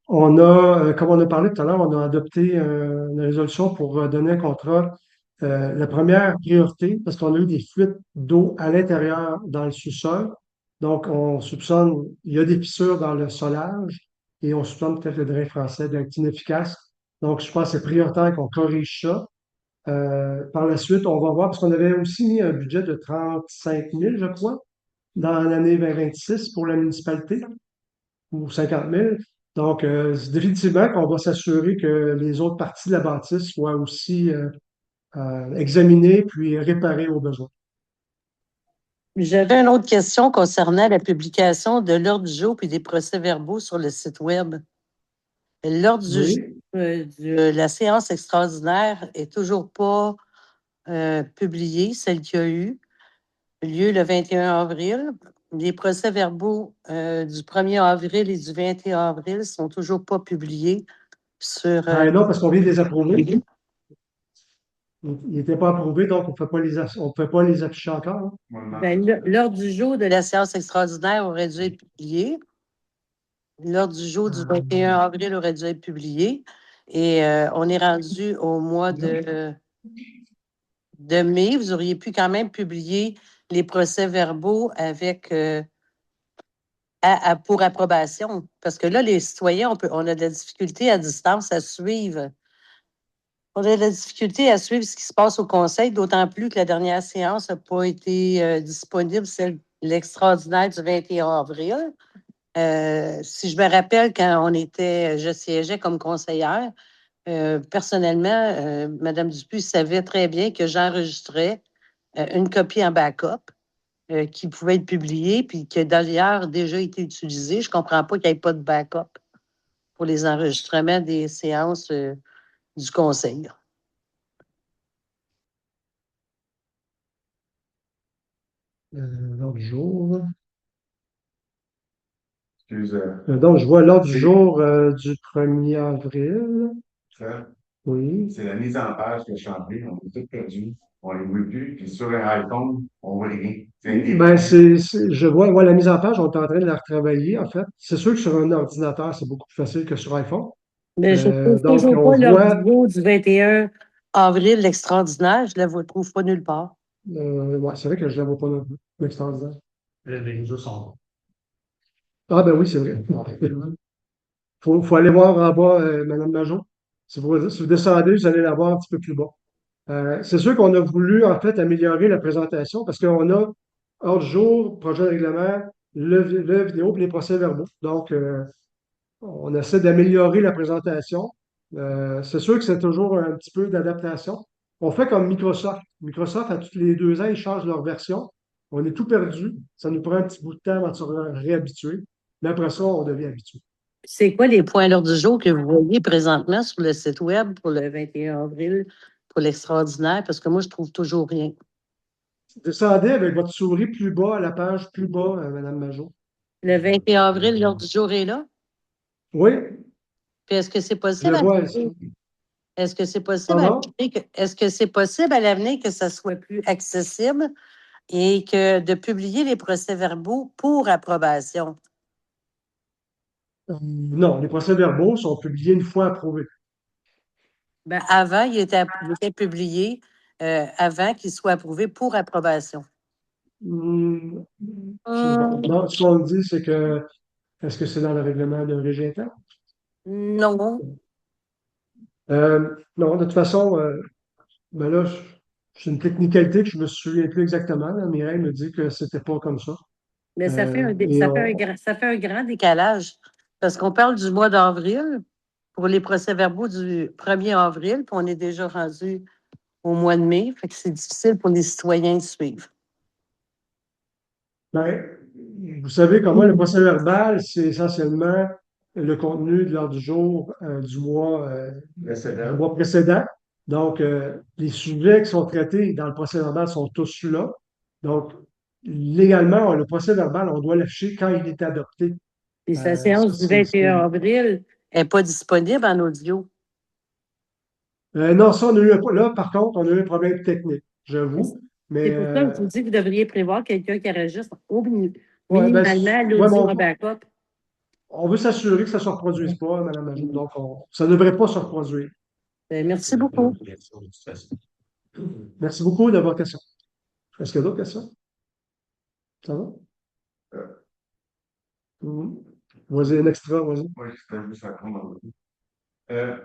on a, comme on a parlé tout à l'heure, on a adopté une résolution pour donner un contrat. La première priorité, parce qu'on a eu des fuites d'eau à l'intérieur dans le sous-sol. Donc, on soupçonne, il y a des fissures dans le solage et on soupçonne peut-être le drain français d'être inefficace. Donc, je pense que c'est prioritaire qu'on corrige ça. Par la suite, on va voir, parce qu'on avait aussi mis un budget de 35 000, je crois, dans l'année 2026 pour la municipalité, ou 50 000. Donc, définitivement qu'on va s'assurer que les autres parties de la bâtisse soient aussi examinées puis réparées aux besoins. J'avais une autre question concernant la publication de l'ordre du jour puis des procès-verbaux sur le site Web. L'ordre du jour Oui. de la séance extraordinaire est toujours pas publié, celle qui a eu lieu le 21 avril. Les procès-verbaux du 1er avril et du 21 avril sont toujours pas publiés sur. Ben non, parce qu'on vient de les approuver. Ils n'étaient pas approuvés, donc on ne peut pas les afficher encore, hein. L'ordre du jour de la séance extraordinaire aurait dû être publié. L'ordre du jour du 21 avril aurait dû être publié. Et on est rendu au mois de mai. Vous auriez pu quand même publier les procès-verbaux avec pour approbation. Parce que là, les citoyens, on a de la difficulté à distance à suivre. On a de la difficulté à suivre ce qui se passe au Conseil, d'autant plus que la dernière séance n'a pas été disponible, celle l'extraordinaire du 21 avril. Si je me rappelle, quand je siégeais comme conseillère, personnellement, Mme Dupuis savait très bien que j'enregistrais une copie en backup qui pouvait être publiée, puis qui a d'ailleurs déjà été utilisée. Je ne comprends pas qu'il n'y ait pas de backup pour les enregistrements des séances du Conseil. L'ordre du jour. Excuse, Donc, je vois l'ordre du jour du 1er avril. ça, Oui. c'est la mise en page que je suis en train, on est tout perdu. On les voit plus, puis sur un iPhone, on voit rien. Ben, je vois la mise en page, on est en train de la retravailler, en fait. C'est sûr que sur un ordinateur, c'est beaucoup plus facile que sur iPhone. Mais je ne trouve Donc, toujours on pas l'ordre voit, du jour du 21 avril, l'extraordinaire. Je ne la trouve pas nulle part. ouais, c'est vrai que je ne la vois pas non plus, l'extraordinaire. Les réseaux sont Ah, ben oui, c'est vrai. Faut aller voir en bas, Mme Majot. Si vous descendez, vous allez la voir un petit peu plus bas. C'est sûr qu'on a voulu, en fait, améliorer la présentation parce qu'on a, hors du jour, projet de règlement, le vidéo et les procès-verbaux. Donc, on essaie d'améliorer la présentation. C'est sûr que c'est toujours un petit peu d'adaptation. On fait comme Microsoft. Microsoft, à tous les 2 ans, ils changent leur version. On est tout perdu. Ça nous prend un petit bout de temps avant de se réhabituer. Mais après ça, on devient habitué. C'est quoi les points à l'ordre du jour que vous voyez présentement sur le site Web pour le 21 avril, pour l'extraordinaire? Parce que moi, je trouve toujours rien. Descendez avec votre souris plus bas, à la page plus bas, Mme Majot. Le 21 avril, l'ordre du jour est là. Oui, Puis est-ce que c'est je possible le à vois l'avenir? ici. Est-ce que c'est possible à Pardon? l'avenir est-ce que c'est possible à l'avenir que ça soit plus accessible et que de publier les procès-verbaux pour approbation? Non, les procès-verbaux sont publiés une fois approuvés. Ben, avant, il était publié avant qu'il soit approuvé pour approbation. Hmm, Hum, non, ce qu'on dit, c'est que, est-ce que c'est dans le règlement de régie interne? non. Non, de toute façon, ben là, c'est une technicalité que je me souviens plus exactement, là. Mireille me dit que c'était pas comme ça. Mais ça fait Et ça fait un grand décalage parce qu'on parle du mois d'avril pour les procès-verbaux du 1er avril, puis on est déjà rendu au mois de mai. Fait que c'est difficile pour les citoyens de suivre. ben, vous savez comment le procès-verbal, c'est essentiellement le contenu de l'ordre du jour du mois précédent. Donc, les sujets qui sont traités dans le procès-verbal sont tous là. Donc, légalement, le procès-verbal, on doit l'afficher quand il est adopté. Puis sa Ça, séance du 21 avril n'est pas disponible en audio. non, ça, on a eu là, par contre, on a eu un problème technique, j'avoue. Mais, C'est pour ça que je vous dis que vous devriez prévoir quelqu'un qui enregistre ouais, ben, minimalement ouais, l'audio en backup. on veut s'assurer que ça ne se reproduise pas, Mme Majot. Donc, ça ne devrait pas se reproduire. Merci beaucoup. Merci beaucoup de votre question. Est-ce qu'il y a d'autres questions? Ça va? Mhm. Vas-y, un extra, vas-y. oui, c'était juste à prendre. Euh,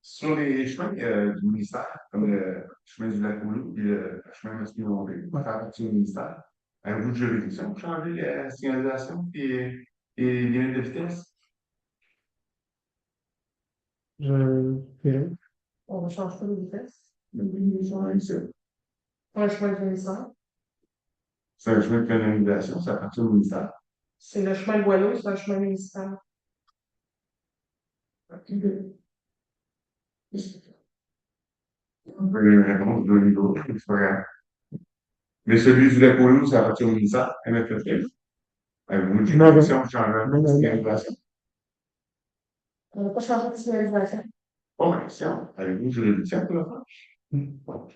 Sur les chemins du ministère, comme le chemin du lac Oulu et le chemin de Ski-Longueuil, qui va faire partie du ministère, avez-vous de juridiction pour changer la signalisation et les limites de vitesse? Mireille? On ne change pas de vitesse. C'est Un chemin de ministère. un chemin de canalisation, ça appartient au ministère. C'est le chemin de Boileau, c'est un chemin municipal. On peut répondre de niveau, c'est pas grave. Mais celui du lac Polo, ça appartient au ministère, MFFF. Avez-vous une jurisdiction pour changer la signalisation? On n'a pas changé de signalisation. Pas ma question. Avez-vous une juridiction pour le faire? OK.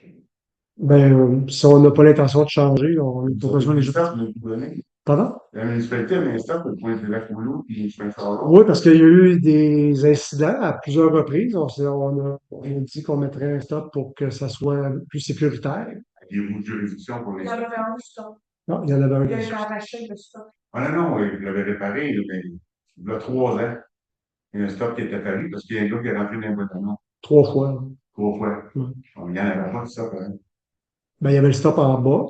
Ben, si on n'a pas l'intention de changer, on n'a pas besoin de les ministère peut vous donner. Pardon? La municipalité, le ministère peut pointer le lac Polo puis chemin Charlot. Oui, parce qu'il y a eu des incidents à plusieurs reprises. On a dit qu'on mettrait un stop pour que ça soit plus sécuritaire. Avez-vous une juridiction pour les. Il y en avait un stop. Non, il y en avait Il y a un. eu arraché le stop. Ah non, non, il l'avait réparé, là, mais il y a 3 ans. Il y a un stop qui était fallu parce qu'il y a un gars qui est rentré dans un bâtiment 3 fois. 3 fois. Ouais. Il y en avait pas de stop, hein. Ben, il y avait le stop en bas.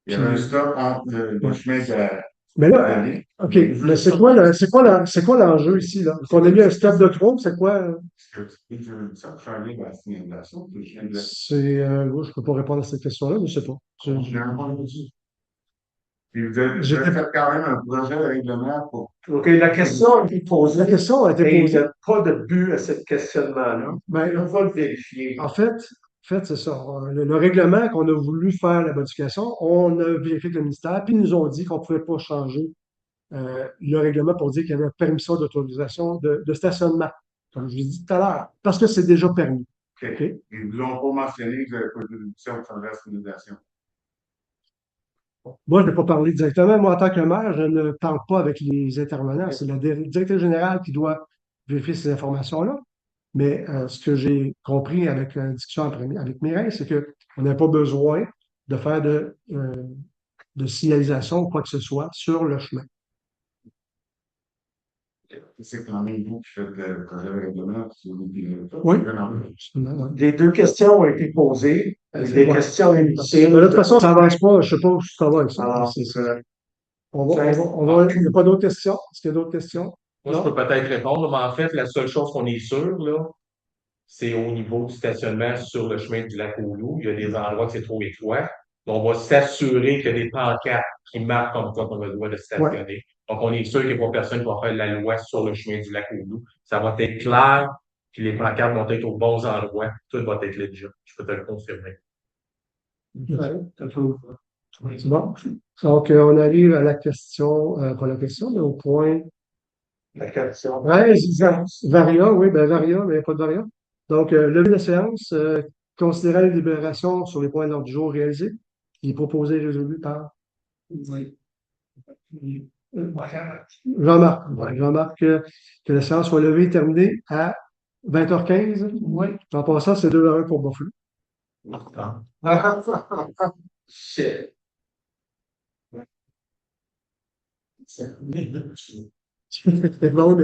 Il y avait un stop entre le chemin de Mais là, OK, mais c'est quoi l'enjeu ici, là? On a mis un stop de trop, c'est quoi? une juridiction pour changer la signalisation. Je peux pas répondre à cette question-là, mais je sais pas. Puis vous avez fait quand même un projet de règlement pour. OK, la question a été posée. La question a été Et il n'y posée. a pas de but à ce questionnement-là. Ben, On va le vérifier. En fait, c'est ça. Le règlement qu'on a voulu faire la modification, on a vérifié avec le ministère, puis ils nous ont dit qu'on ne pouvait pas changer le règlement pour dire qu'il y avait permission d'autorisation de stationnement. Comme je l'ai dit tout à l'heure, parce que c'est déjà permis. OK. OK? Ils vous ont pas mentionné que vous n'avez pas de juridiction pour changer la signalisation. Moi, je ne vais pas parler directement. Moi, en tant que maire, je ne parle pas avec les intervenants. C'est la directrice générale qui doit vérifier ces informations-là. Mais ce que j'ai compris avec la discussion avec Mireille, c'est qu'on n'a pas besoin de faire de signalisation ou quoi que ce soit sur le chemin. C'est quand même vous qui faites le projet de règlement. Oui. Les 2 questions ont été posées. Les questions inutiles. De toute façon, ça n'avance pas. Je ne sais pas où ça va avec ça. Alors, Il n'y a pas d'autres questions? Est-ce qu'il y a d'autres questions? Moi, je peux peut-être répondre, mais en fait, la seule chose qu'on est sûr, là, c'est au niveau du stationnement sur le chemin du lac aux Loups. Il y a des endroits que c'est trop étroit. On va s'assurer qu'il y a des pancartes qui marquent comme quoi on a le droit de stationner. Donc, on est sûr qu'il n'y a pas personne qui va faire la loi sur le chemin du lac aux Loups. Ça va être clair, puis les pancartes vont être aux bons endroits. Tout va être legit. Je peux te le confirmer. C'est bon. Donc, on arrive à la question, pas la question, mais au point. La question. Varia, oui, ben Varia, mais il n'y a pas de Varia. Donc, lever la séance, considérer la délibération sur les points de l'ordre du jour réalisés. Il est proposé et résolu par Jean-Marc. Jean-Marc, que la séance soit levée et terminée à 20h15. Oui. En passant, c'est 2-1 pour Buffalo. Shit. C'est bon,